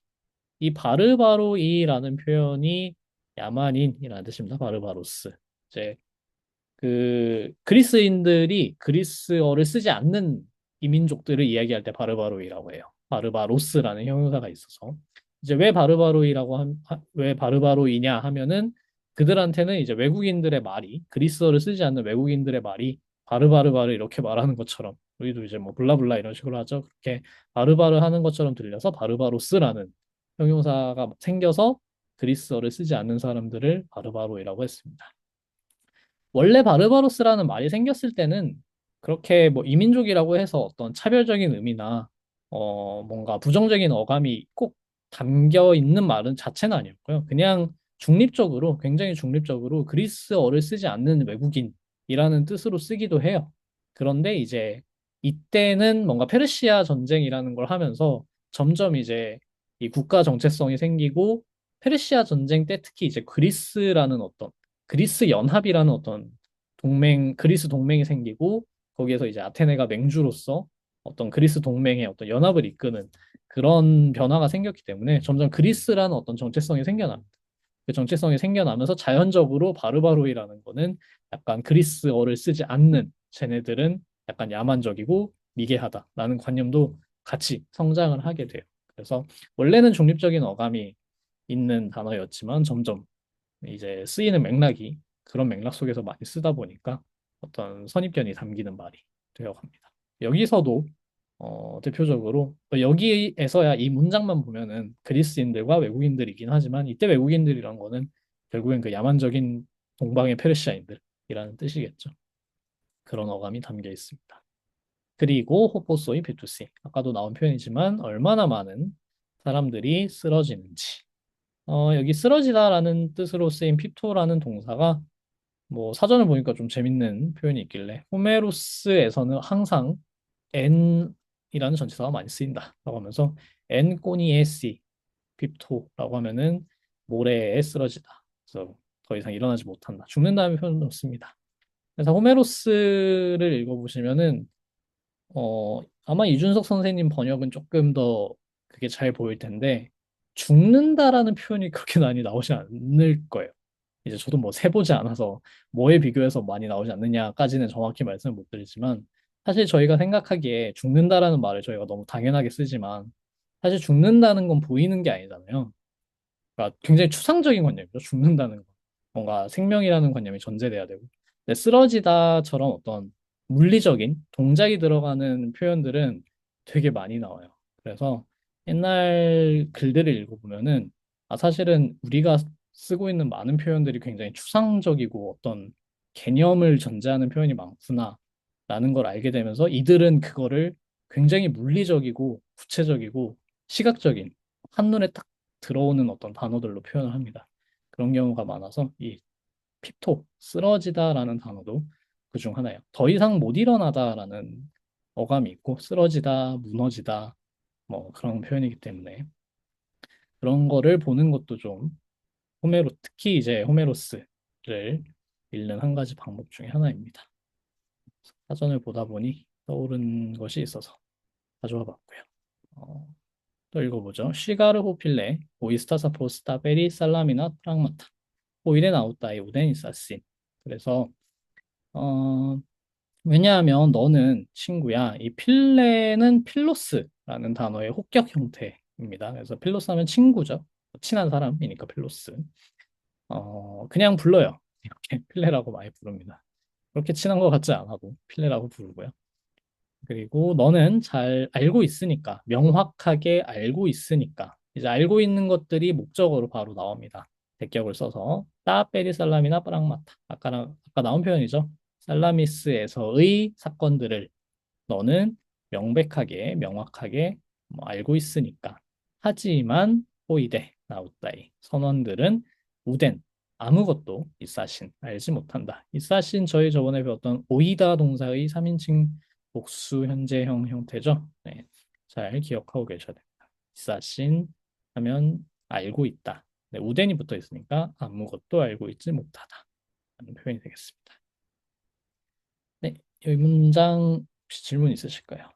Speaker 1: 이 바르바로이라는 표현이 야만인이라는 뜻입니다. 바르바로스. 이제 그 그리스인들이 그리스어를 쓰지 않는 이민족들을 이야기할 때 바르바로이라고 해요. 바르바로스라는 형용사가 있어서 이제 왜 바르바로이냐 하면은 그들한테는 이제 외국인들의 말이 그리스어를 쓰지 않는 외국인들의 말이 바르바르바르 이렇게 말하는 것처럼 우리도 이제 뭐 블라블라 이런 식으로 하죠. 그렇게 바르바르 하는 것처럼 들려서 바르바로스라는 형용사가 생겨서 그리스어를 쓰지 않는 사람들을 바르바로이라고 했습니다. 원래 바르바로스라는 말이 생겼을 때는 그렇게 뭐 이민족이라고 해서 어떤 차별적인 의미나 뭔가 부정적인 어감이 꼭 담겨 있는 말은 자체는 아니었고요. 그냥 중립적으로 굉장히 중립적으로 그리스어를 쓰지 않는 외국인이라는 뜻으로 쓰기도 해요. 그런데 이제 이때는 뭔가 페르시아 전쟁이라는 걸 하면서 점점 이제 이 국가 정체성이 생기고 페르시아 전쟁 때 특히 이제 그리스라는 어떤 그리스 연합이라는 어떤 그리스 동맹이 생기고 거기에서 이제 아테네가 맹주로서 어떤 그리스 동맹의 어떤 연합을 이끄는 그런 변화가 생겼기 때문에 점점 그리스라는 어떤 정체성이 생겨납니다. 그 정체성이 생겨나면서 자연적으로 바르바로이라는 거는 약간 그리스어를 쓰지 않는 쟤네들은 약간 야만적이고 미개하다라는 관념도 같이 성장을 하게 돼요. 그래서 원래는 중립적인 어감이 있는 단어였지만 점점 이제 쓰이는 맥락이 그런 맥락 속에서 많이 쓰다 보니까 어떤 선입견이 담기는 말이 되어 갑니다. 여기서도 대표적으로 여기에서야 이 문장만 보면은 그리스인들과 외국인들이긴 하지만 이때 외국인들이란 거는 결국엔 그 야만적인 동방의 페르시아인들이라는 뜻이겠죠. 그런 어감이 담겨 있습니다. 그리고 호포소이 베투시 아까도 나온 표현이지만 얼마나 많은 사람들이 쓰러지는지 여기 쓰러지다라는 뜻으로 쓰인 핍토라는 동사가 뭐 사전을 보니까 좀 재밌는 표현이 있길래 호메로스에서는 항상 n이라는 전치사가 많이 쓰인다라고 하면서 n 꼬니에시 핍토라고 하면은 모래에 쓰러지다. 그래서 더 이상 일어나지 못한다. 죽는다는 표현을 씁니다. 그래서 호메로스를 읽어보시면은 아마 이준석 선생님 번역은 조금 더 그게 잘 보일 텐데 죽는다라는 표현이 그렇게 많이 나오지 않을 거예요. 이제 저도 뭐 세보지 않아서 뭐에 비교해서 많이 나오지 않느냐까지는 정확히 말씀을 못 드리지만 사실 저희가 생각하기에 죽는다라는 말을 저희가 너무 당연하게 쓰지만 사실 죽는다는 건 보이는 게 아니잖아요. 그러니까 굉장히 추상적인 관념이죠. 죽는다는 거. 뭔가 생명이라는 관념이 전제돼야 되고. 근데 쓰러지다처럼 어떤 물리적인 동작이 들어가는 표현들은 되게 많이 나와요. 그래서 옛날 글들을 읽어보면은 사실은 우리가 쓰고 있는 많은 표현들이 굉장히 추상적이고 어떤 개념을 전제하는 표현이 많구나 라는 걸 알게 되면서 이들은 그거를 굉장히 물리적이고 구체적이고 시각적인 한눈에 딱 들어오는 어떤 단어들로 표현을 합니다. 그런 경우가 많아서 이 핍토, 쓰러지다라는 단어도 그중 하나예요. 더 이상 못 일어나다라는 어감이 있고 쓰러지다, 무너지다 뭐 그런 표현이기 때문에 그런 거를 보는 것도 좀 특히 이제 호메로스를 읽는 한 가지 방법 중에 하나입니다. 사전을 보다 보니 떠오른 것이 있어서 가져와 봤고요. 어, 또 읽어보죠. 시가르 호필레, 오이스타사 포스타 베리 살라미나 프랑마타, 호일에 나웃다이 우덴 이사신. 그래서 어, 왜냐하면 너는 친구야. 이 필레는 필로스라는 단어의 혹격 형태입니다. 그래서 필로스 하면 친구죠. 친한 사람이니까 필로스. 그냥 불러요. 이렇게 필레라고 많이 부릅니다. 그렇게 친한 것 같지 않아도 필레라고 부르고요. 그리고 너는 잘 알고 있으니까, 명확하게 알고 있으니까, 이제 알고 있는 것들이 목적어로 바로 나옵니다. 대격을 써서, 따페리 살라미나 빠랑마타. 아까 나온 표현이죠. 살라미스에서의 사건들을 너는 명백하게, 명확하게 알고 있으니까. 하지만, 호이데, 나웃다이. 선원들은 우덴, 아무것도 이사신, 알지 못한다. 이사신 저희 저번에 배웠던 오이다 동사의 3인칭 복수 현재형 형태죠. 네, 잘 기억하고 계셔야 됩니다. 이사신 하면 알고 있다. 네, 우덴이 붙어 있으니까 아무것도 알고 있지 못하다. 라는 표현이 되겠습니다. 네, 이 문장 혹시 질문 있으실까요?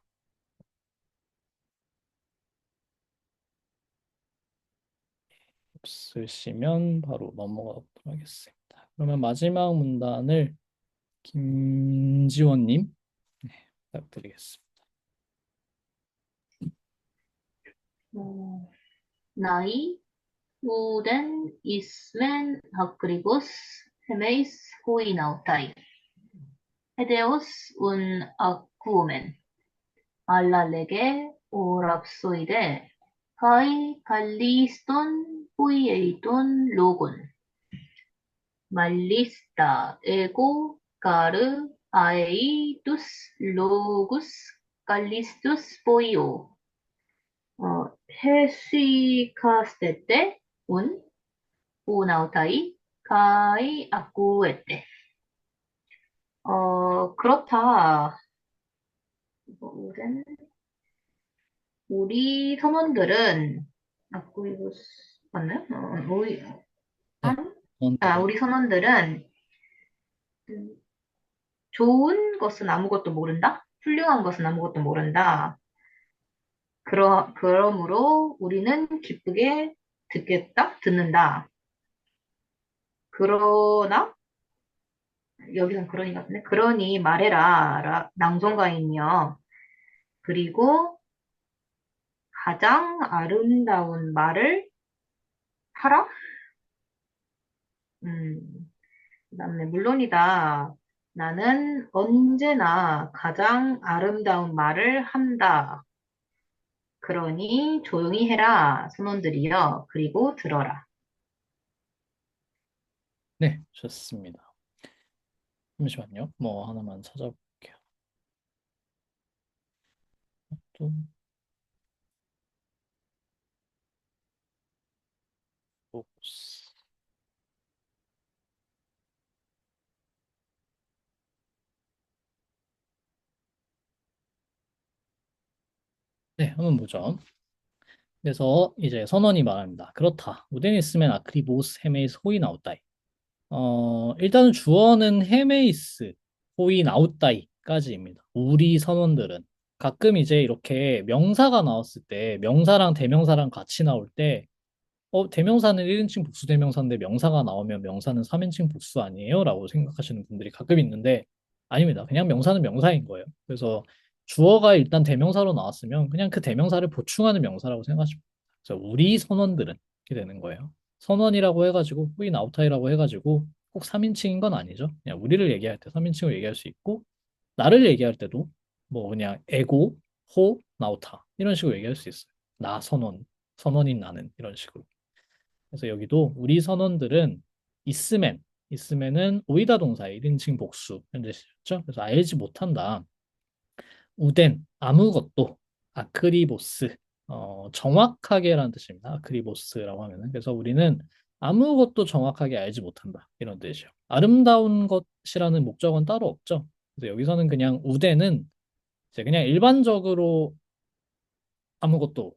Speaker 1: 없으시면 바로 넘어가도록 하겠습니다. 그러면 마지막 문단을 김지원님 부탁드리겠습니다.
Speaker 3: 어, 나이, 우덴, 이스멘, 하크리고스, 헤메이스, 호이나우타이, 헤데오스, 운, 아쿠오멘, 알랄레게, 오랍소이데, 가이, 갈리스톤, 호이에이돈, 로곤, 말리스타, 에고, 가르, 아에이투스, 로구스, 갈리스투스, 보이오, 헤시카스테테, 운, 오나우타이, 가이, 아쿠에테. 그렇다. 오렌, 우리 선원들은, 아쿠이고스, 맞나요?
Speaker 1: 네, 원들은
Speaker 3: 우리 선원들은, 음, 좋은 것은 아무것도 모른다? 훌륭한 것은 아무것도 모른다. 그러므로 우리는 기쁘게 듣는다. 그러나, 여기선 그러니 같은데, 그러니 말해라, 낭송가인이여. 그리고 가장 아름다운 말을 하라? 음, 그다음에 물론이다. 나는 언제나 가장 아름다운 말을 한다. 그러니 조용히 해라, 선원들이여. 그리고 들어라.
Speaker 1: 네, 좋습니다. 잠시만요. 뭐 하나만 찾아볼게요. 또, 보스. 네, 한번 보죠. 그래서 이제 선원이 말합니다. 그렇다. 우덴 있으면 아크리보스 헤메이스 호이 나웃다이. 일단은 주어는 헤메이스 호이 나웃다이까지입니다. 우리 선원들은 가끔 이제 이렇게 명사가 나왔을 때 명사랑 대명사랑 같이 나올 때 대명사는 1인칭 복수 대명사인데 명사가 나오면 명사는 3인칭 복수 아니에요? 라고 생각하시는 분들이 가끔 있는데 아닙니다. 그냥 명사는 명사인 거예요. 그래서 주어가 일단 대명사로 나왔으면 그냥 그 대명사를 보충하는 명사라고 생각하시면 됩니다. 그래서 우리 선원들은 이렇게 되는 거예요. 선원이라고 해가지고 후인 아우타이라고 해가지고 꼭 3인칭인 건 아니죠. 그냥 우리를 얘기할 때 3인칭으로 얘기할 수 있고 나를 얘기할 때도 뭐 그냥 에고, 호, 나우타 이런 식으로 얘기할 수 있어요. 나 선원, 선원인 나는 이런 식으로. 그래서 여기도 우리 선원들은 있으면, 있으면은 오이다 동사의 1인칭 복수 현재 시죠. 그래서 알지 못한다. 우덴 아무것도 아크리보스 정확하게라는 뜻입니다. 아크리보스라고 하면은 그래서 우리는 아무것도 정확하게 알지 못한다 이런 뜻이죠. 아름다운 것이라는 목적은 따로 없죠. 그래서 여기서는 그냥 우덴은 이제 그냥 일반적으로 아무것도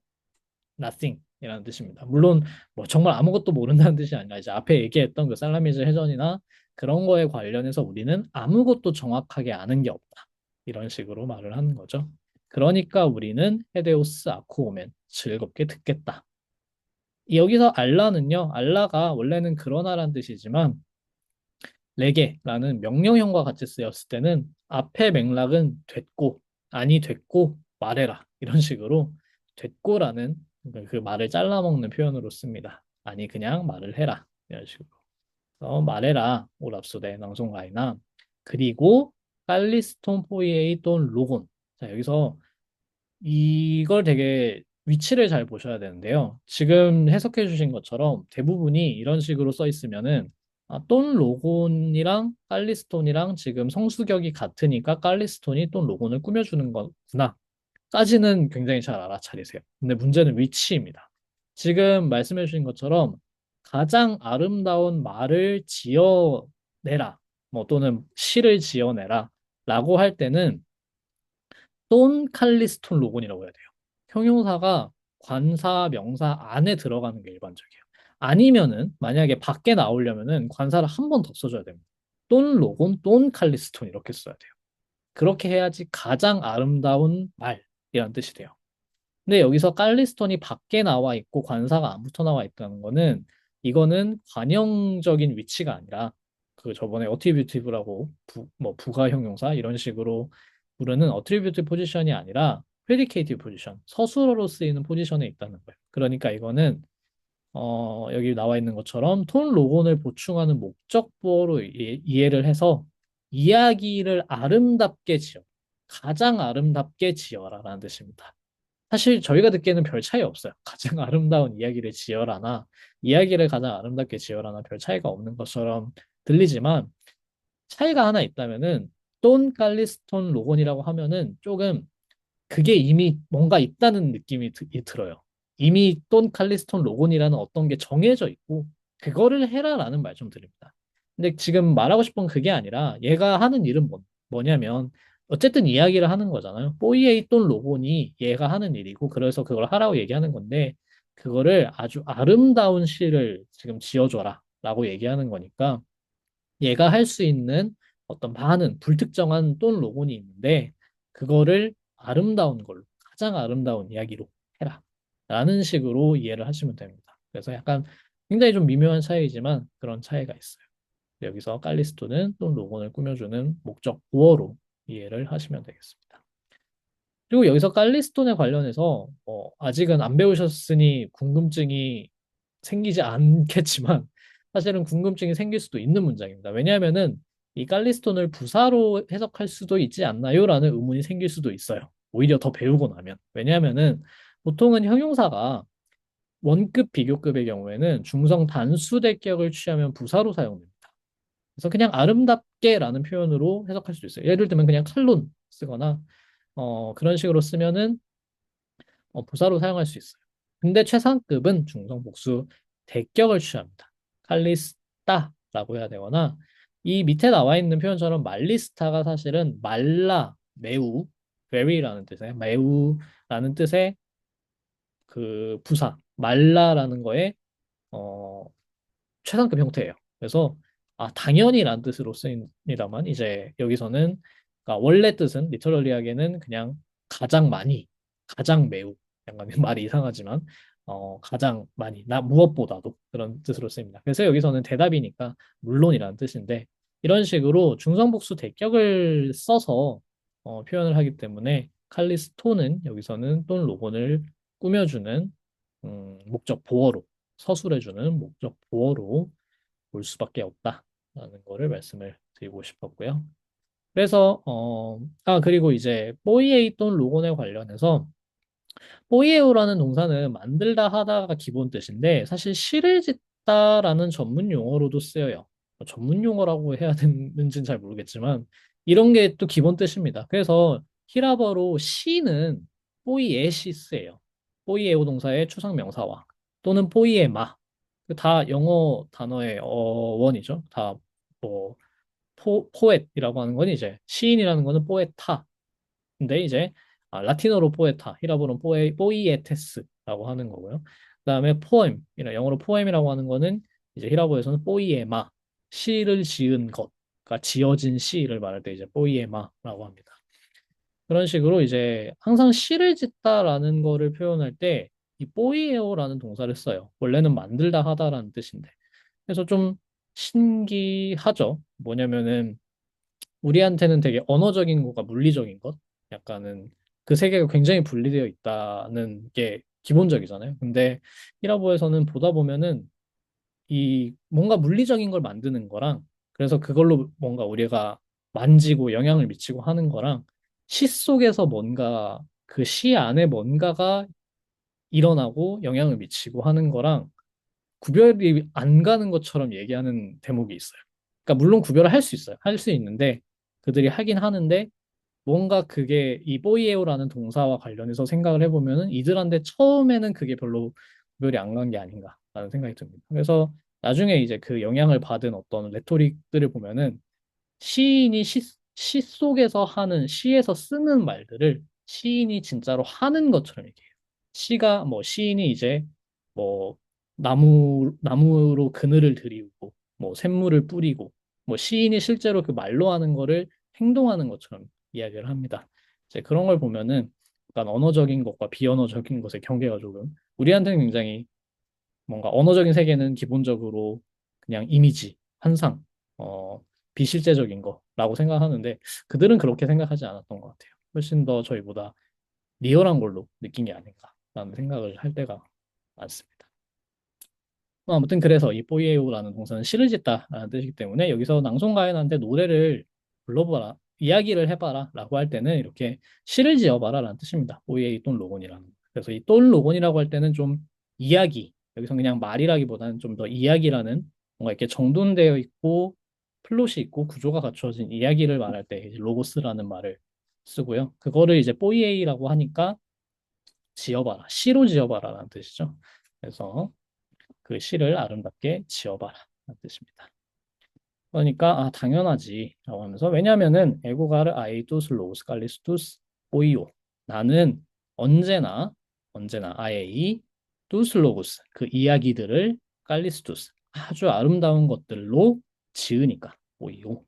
Speaker 1: nothing 이라는 뜻입니다. 물론 뭐 정말 아무것도 모른다는 뜻이 아니라 이제 앞에 얘기했던 그 살라미즈 해전이나 그런 거에 관련해서 우리는 아무것도 정확하게 아는 게 없다. 이런 식으로 말을 하는 거죠. 그러니까 우리는 헤데오스 아쿠오멘 즐겁게 듣겠다. 여기서 알라는요. 알라가 원래는 그러나라는 뜻이지만 레게라는 명령형과 같이 쓰였을 때는 앞에 맥락은 됐고 아니 됐고 말해라 이런 식으로 됐고라는 그 말을 잘라먹는 표현으로 씁니다. 아니 그냥 말을 해라 이런 식으로. 말해라 오랍소데 낭송가이나 그리고 깔리스톤 포이에이 돈 로곤. 자 여기서 이걸 되게 위치를 잘 보셔야 되는데요. 지금 해석해 주신 것처럼 대부분이 이런 식으로 써 있으면은 돈 로곤이랑 깔리스톤이랑 지금 성수격이 같으니까 깔리스톤이 돈 로곤을 꾸며주는 거구나. 까지는 굉장히 잘 알아차리세요. 근데 문제는 위치입니다. 지금 말씀해 주신 것처럼 가장 아름다운 말을 지어내라. 뭐 또는 시를 지어내라. 라고 할 때는 돈 칼리스톤 로곤이라고 해야 돼요. 형용사가 관사, 명사 안에 들어가는 게 일반적이에요. 아니면은 만약에 밖에 나오려면은 관사를 한 번 더 써줘야 됩니다. 돈 로곤, 돈 칼리스톤 이렇게 써야 돼요. 그렇게 해야지 가장 아름다운 말이라는 뜻이 돼요. 근데 여기서 칼리스톤이 밖에 나와 있고 관사가 안 붙어 나와 있다는 거는 이거는 관형적인 위치가 아니라 그 저번에 어트리뷰티브라고 뭐 부가 형용사 이런 식으로 부르는 어트리뷰티브 포지션이 아니라 프레디케이티브 포지션 서술어로 쓰이는 포지션에 있다는 거예요. 그러니까 이거는 여기 나와 있는 것처럼 톤 로곤을 보충하는 목적보어로 이해를 해서 이야기를 아름답게 지어 가장 아름답게 지어라라는 뜻입니다. 사실 저희가 듣기에는 별 차이 없어요. 가장 아름다운 이야기를 지어라나 이야기를 가장 아름답게 지어라나 별 차이가 없는 것처럼 들리지만 차이가 하나 있다면은 돈 칼리스톤 로곤이라고 하면은 조금 그게 이미 뭔가 있다는 느낌이 들어요. 이미 돈 칼리스톤 로곤이라는 어떤 게 정해져 있고 그거를 해라라는 말 좀 드립니다. 근데 지금 말하고 싶은 건 그게 아니라 얘가 하는 일은 뭐냐면 어쨌든 이야기를 하는 거잖아요. 뽀이에이 돈 로곤이 얘가 하는 일이고 그래서 그걸 하라고 얘기하는 건데 그거를 아주 아름다운 시를 지금 지어줘라 라고 얘기하는 거니까 얘가 할 수 있는 어떤 많은 불특정한 돈 로곤이 있는데 그거를 아름다운 걸로 가장 아름다운 이야기로 해라 라는 식으로 이해를 하시면 됩니다. 그래서 약간 굉장히 좀 미묘한 차이지만 그런 차이가 있어요. 여기서 칼리스토는 돈 로곤을 꾸며주는 목적 보어로 이해를 하시면 되겠습니다. 그리고 여기서 칼리스톤에 관련해서 아직은 안 배우셨으니 궁금증이 생기지 않겠지만 사실은 궁금증이 생길 수도 있는 문장입니다. 왜냐하면은 이 칼리스톤을 부사로 해석할 수도 있지 않나요? 라는 의문이 생길 수도 있어요. 오히려 더 배우고 나면. 왜냐하면은 보통은 형용사가 원급, 비교급의 경우에는 중성 단수 대격을 취하면 부사로 사용됩니다. 그래서 그냥 아름답게라는 표현으로 해석할 수도 있어요. 예를 들면 그냥 칼론 쓰거나 그런 식으로 쓰면은 부사로 사용할 수 있어요. 근데 최상급은 중성 복수 대격을 취합니다. 칼리스타라고 해야 되거나 이 밑에 나와 있는 표현처럼 말리스타가 사실은 말라, 매우, very라는 뜻의 매우라는 뜻의 그 부사, 말라라는 거에 어, 최상급 형태예요. 그래서 당연히란 뜻으로 쓰입니다만 이제 여기서는 그러니까 원래 뜻은 리터럴리하게는 그냥 가장 많이, 가장 매우 약간 말이 이상하지만 가장 많이 나 무엇보다도 그런 뜻으로 쓰입니다. 그래서 여기서는 대답이니까 물론이라는 뜻인데 이런 식으로 중성복수 대격을 써서 표현을 하기 때문에 칼리스토는 여기서는 돈 로곤을 꾸며주는 목적 보어로 서술해주는 목적 보어로 볼 수밖에 없다라는 거를 말씀을 드리고 싶었고요. 그래서 그리고 이제 뽀이에이 돈 로곤에 관련해서 뽀이에오라는 동사는 만들다 하다가 기본 뜻인데 사실 시를 짓다라는 전문 용어로도 쓰여요. 전문 용어라고 해야 되는지는 잘 모르겠지만 이런 게 또 기본 뜻입니다. 그래서 히라버로 시는 뽀이에시스예요. 뽀이에오 동사의 추상 명사화 또는 뽀이에마 다 영어 단어의 어원이죠. 다뭐 포엣이라고 하는 건 이제 시인이라는 거는 포에타 근데 이제 라틴어로 포에타, 히라보는 포이에테스라고 하는 거고요. 그다음에 포엠, 영어로 포엠이라고 하는 거는 이제 히라보에서는 포이에마, 시를 지은 것, 그러니까 지어진 시를 말할 때 이제 포이에마라고 합니다. 그런 식으로 이제 항상 시를 짓다라는 거를 표현할 때 이 포이에오라는 동사를 써요. 원래는 만들다 하다라는 뜻인데. 그래서 좀 신기하죠. 뭐냐면은 우리한테는 되게 언어적인 것과 물리적인 것, 약간은 그 세계가 굉장히 분리되어 있다는 게 기본적이잖아요. 근데 히라보에서는 보다 보면은 이 뭔가 물리적인 걸 만드는 거랑 그래서 그걸로 뭔가 우리가 만지고 영향을 미치고 하는 거랑 시 속에서 뭔가 그 시 안에 뭔가가 일어나고 영향을 미치고 하는 거랑 구별이 안 가는 것처럼 얘기하는 대목이 있어요. 그러니까 물론 구별을 할 수 있어요. 할 수 있는데 그들이 하긴 하는데 뭔가 그게 이 보이에오라는 동사와 관련해서 생각을 해보면은 이들한테 처음에는 그게 별로 구별이 안 간 게 아닌가라는 생각이 듭니다. 그래서 나중에 이제 그 영향을 받은 어떤 레토릭들을 보면은 시인이 시 속에서 하는 시에서 쓰는 말들을 시인이 진짜로 하는 것처럼 얘기해요. 시가 뭐 시인이 이제 뭐 나무로 그늘을 들이우고 뭐 샘물을 뿌리고 뭐 시인이 실제로 그 말로 하는 거를 행동하는 것처럼 이야기를 합니다. 이제 그런 걸 보면은 약간 언어적인 것과 비언어적인 것의 경계가 조금 우리한테는 굉장히 뭔가 언어적인 세계는 기본적으로 그냥 이미지, 환상, 어, 비실제적인 거라고 생각하는데 그들은 그렇게 생각하지 않았던 것 같아요. 훨씬 더 저희보다 리얼한 걸로 느낀 게 아닌가라는 생각을 할 때가 많습니다. 아무튼 그래서 이 포이에오라는 동사는 시를 짓다라는 뜻이기 때문에 여기서 낭송가인한테 노래를 불러봐라, 이야기를 해봐라 라고 할 때는 이렇게 시를 지어봐라 라는 뜻입니다. 포이에이 돈 로곤이라는 거. 그래서 이 돈 로곤이라고 할 때는 좀 이야기, 여기서 그냥 말이라기보다는 좀 더 이야기라는 뭔가 이렇게 정돈되어 있고 플롯이 있고 구조가 갖춰진 이야기를 말할 때 이제 로고스라는 말을 쓰고요. 그거를 이제 포이에이라고 하니까 지어봐라, 시로 지어봐라 라는 뜻이죠. 그래서 그 시를 아름답게 지어봐라 라는 뜻입니다. 그러니까 당연하지 라고 하면서 왜냐하면은 에고가르 아이두스 로우스 칼리스투스 오이오 나는 언제나 아에이 두슬로구스 그 이야기들을 칼리스투스 아주 아름다운 것들로 지으니까 오이오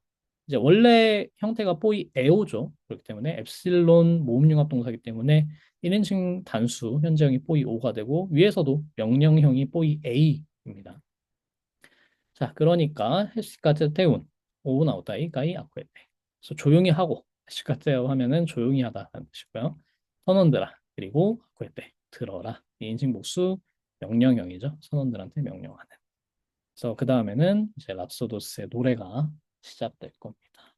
Speaker 1: 이제 원래 형태가 포이 에오죠. 그렇기 때문에 엡실론 모음융합 동사이기 때문에 1인칭 단수 현재형이 포이 오가 되고 위에서도 명령형이 포이 에이입니다. 자, 그러니까 해시카트 태운 오나오다이 가이 아쿠에테. 그래서 조용히 하고 해시카테오 하면은 조용히 하다라는 뜻이고요. 선원들아 그리고 아쿠에테 들어라. 인칭 복수 명령형이죠. 선원들한테 명령하는. 그래서 그 다음에는 이제 랍소도스의 노래가 시작될 겁니다.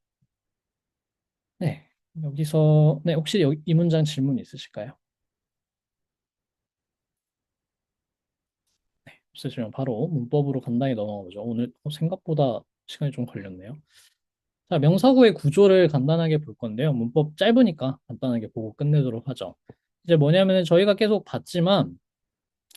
Speaker 1: 네, 여기서 네, 혹시 이 문장 질문 있으실까요? 없으시면 바로 문법으로 간단히 넘어가 보죠. 오늘 생각보다 시간이 좀 걸렸네요. 자, 명사구의 구조를 간단하게 볼 건데요. 문법 짧으니까 간단하게 보고 끝내도록 하죠. 이제 뭐냐면은 저희가 계속 봤지만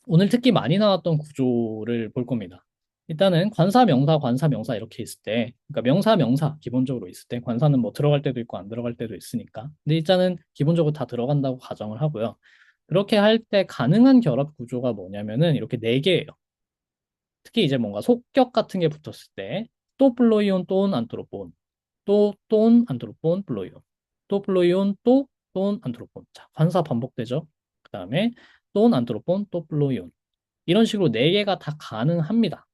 Speaker 1: 오늘 특히 많이 나왔던 구조를 볼 겁니다. 일단은 관사, 명사, 관사, 명사 이렇게 있을 때, 그러니까 명사, 명사 기본적으로 있을 때 관사는 뭐 들어갈 때도 있고 안 들어갈 때도 있으니까. 근데 일단은 기본적으로 다 들어간다고 가정을 하고요. 그렇게 할 때 가능한 결합 구조가 뭐냐면은 이렇게 네 개예요. 특히 이제 뭔가 속격 같은 게 붙었을 때, 또 플로이온, 또는 안트로폰, 또는 안트로폰, 플로이온, 또 플로이온, 또는 안트로폰. 자, 관사 반복되죠. 그 다음에 또는 안트로폰, 또 플로이온. 이런 식으로 네 개가 다 가능합니다.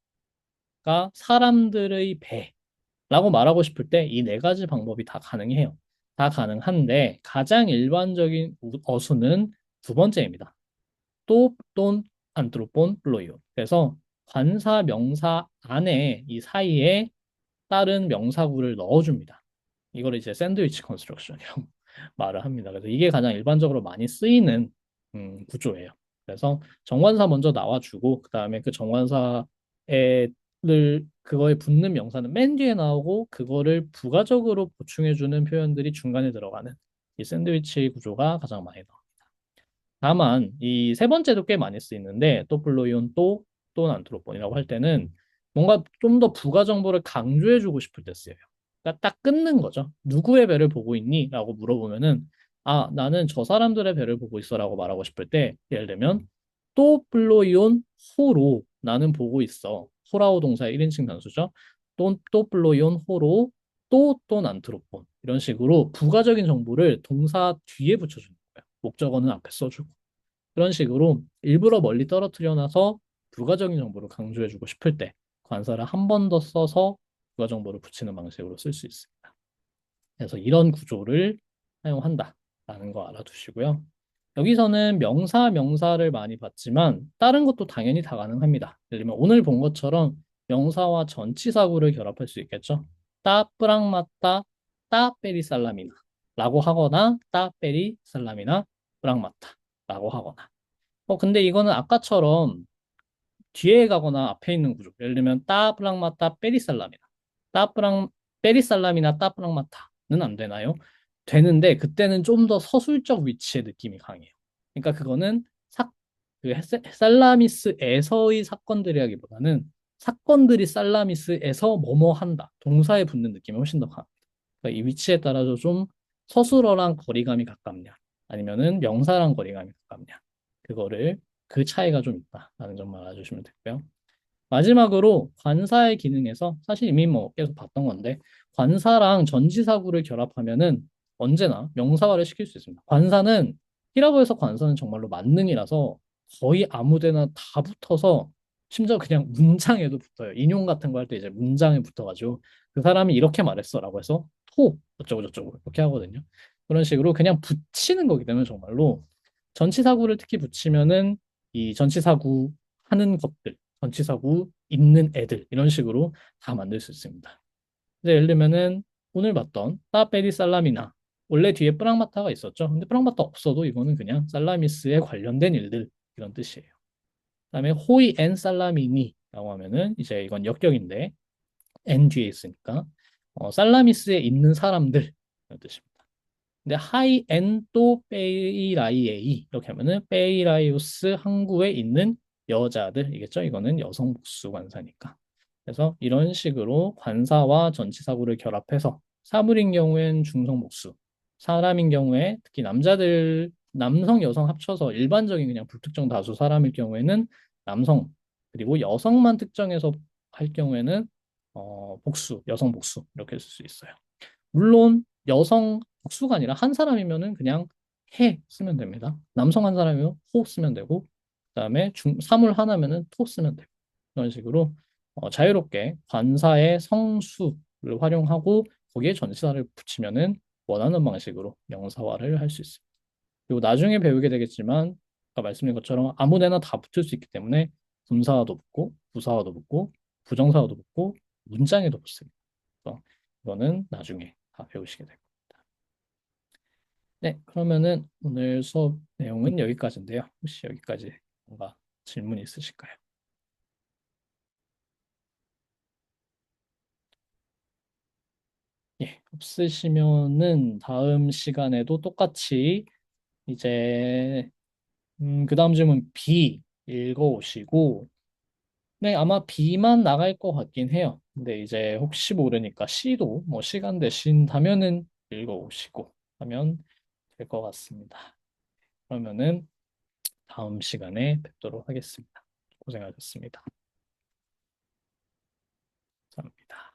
Speaker 1: 그러니까 사람들의 배라고 말하고 싶을 때 이 네 가지 방법이 다 가능해요. 다 가능한데 가장 일반적인 어수는 두 번째입니다. 또, 돈, 안트로폰, 플로이온. 그래서 관사, 명사 안에 이 사이에 다른 명사구를 넣어줍니다. 이걸 이제 샌드위치 컨스트럭션이라고 말을 합니다. 그래서 이게 가장 일반적으로 많이 쓰이는 구조예요. 그래서 정관사 먼저 나와주고 그 다음에 그 정관사를 그거에 붙는 명사는 맨 뒤에 나오고 그거를 부가적으로 보충해주는 표현들이 중간에 들어가는 이 샌드위치 구조가 가장 많이 나옵니다. 다만 이 세 번째도 꽤 많이 쓰이는데 또 플로이온 또는 안트로폰이라고 할 때는 뭔가 좀 더 부가 정보를 강조해주고 싶을 때 쓰여요. 그러니까 딱 끊는 거죠. 누구의 배를 보고 있니? 라고 물어보면은 아 나는 저 사람들의 배를 보고 있어라고 말하고 싶을 때 예를 들면 또 플로이온 호로 나는 보고 있어. 호라우 동사의 1인칭 단수죠. 또 플로이온 호로 또는 안트로폰 이런 식으로 부가적인 정보를 동사 뒤에 붙여주는 거예요. 목적어는 앞에 써주고. 그런 식으로 일부러 멀리 떨어뜨려 놔서 부가적인 정보를 강조해주고 싶을 때 관사를 한 번 더 써서 부가 정보를 붙이는 방식으로 쓸 수 있습니다. 그래서 이런 구조를 사용한다라는 거 알아두시고요. 여기서는 명사, 명사를 많이 봤지만 다른 것도 당연히 다 가능합니다. 예를 들면 오늘 본 것처럼 명사와 전치사구를 결합할 수 있겠죠. 따 뿌랑마따 따 페리 살라미나 라고 하거나 따 페리 살라미나 뿌랑마타 라고 하거나 근데 이거는 아까처럼 뒤에 가거나 앞에 있는 구조. 예를 들면 따브랑마따 빼리살람이나 따브랑 빼리살람이나 따브랑마타는 안 되나요? 되는데 그때는 좀 더 서술적 위치의 느낌이 강해요. 그러니까 그거는 살라미스에서의 사건들이라기보다는 사건들이 살라미스에서 뭐뭐 한다. 동사에 붙는 느낌이 훨씬 더 강합니다. 그러니까 이 위치에 따라서 좀 서술어랑 거리감이 가깝냐, 아니면은 명사랑 거리감이 가깝냐. 그거를 그 차이가 좀 있다라는 점만 알아주시면 되고요. 마지막으로 관사의 기능에서 사실 이미 뭐 계속 봤던 건데 관사랑 전치사구를 결합하면은 언제나 명사화를 시킬 수 있습니다. 관사는 히라고에서 관사는 정말로 만능이라서 거의 아무데나 다 붙어서 심지어 그냥 문장에도 붙어요. 인용 같은 거 할 때 이제 문장에 붙어가지고 그 사람이 이렇게 말했어라고 해서 어쩌고 저쩌고 이렇게 하거든요. 그런 식으로 그냥 붙이는 거기 때문에 정말로 전치사구를 특히 붙이면은 이 전치사구 하는 것들, 전치사구 있는 애들 이런 식으로 다 만들 수 있습니다. 이제 예를 들면은 오늘 봤던 따페리 살라미나 원래 뒤에 프랑마타가 있었죠. 근데 프랑마타 없어도 이거는 그냥 살라미스에 관련된 일들 이런 뜻이에요. 그다음에 호이 앤 살라미니라고 하면은 이제 이건 역격인데 엔 뒤에 있으니까 살라미스에 있는 사람들 이런 뜻입니다. 근데 하이 엔또 페이라이에이 이렇게 하면은 페이라이오스 항구에 있는 여자들이겠죠. 이거는 여성 복수 관사니까. 그래서 이런 식으로 관사와 전치사구를 결합해서 사물인 경우엔 중성 복수, 사람인 경우에 특히 남자들 남성 여성 합쳐서 일반적인 그냥 불특정 다수 사람일 경우에는 남성 그리고 여성만 특정해서 할 경우에는 복수, 여성 복수 이렇게 쓸 수 있어요. 물론 여성 복수가 아니라 한 사람이면은 그냥 해 쓰면 됩니다. 남성 한 사람이면 호 쓰면 되고 그다음에 사물 하나면은 토 쓰면 되고 이런 식으로 자유롭게 관사의 성수를 활용하고 거기에 전치사를 붙이면은 원하는 방식으로 명사화를 할 수 있습니다. 그리고 나중에 배우게 되겠지만 아까 말씀드린 것처럼 아무데나 다 붙을 수 있기 때문에 분사화도 붙고 부사화도 붙고 부정사화도 붙고 문장에도 붙습니다. 이거는 나중에 다 배우시게 될 겁니다. 네, 그러면은 오늘 수업 내용은 여기까지인데요. 혹시 여기까지 뭔가 질문 있으실까요? 예, 없으시면은 다음 시간에도 똑같이 이제 그 다음 질문 B 읽어오시고 네, 아마 B만 나갈 것 같긴 해요. 근데 이제 혹시 모르니까 C도 뭐 시간 되신다면은 읽어오시고 하면 될 것 같습니다. 그러면은 다음 시간에 뵙도록 하겠습니다. 고생하셨습니다. 감사합니다.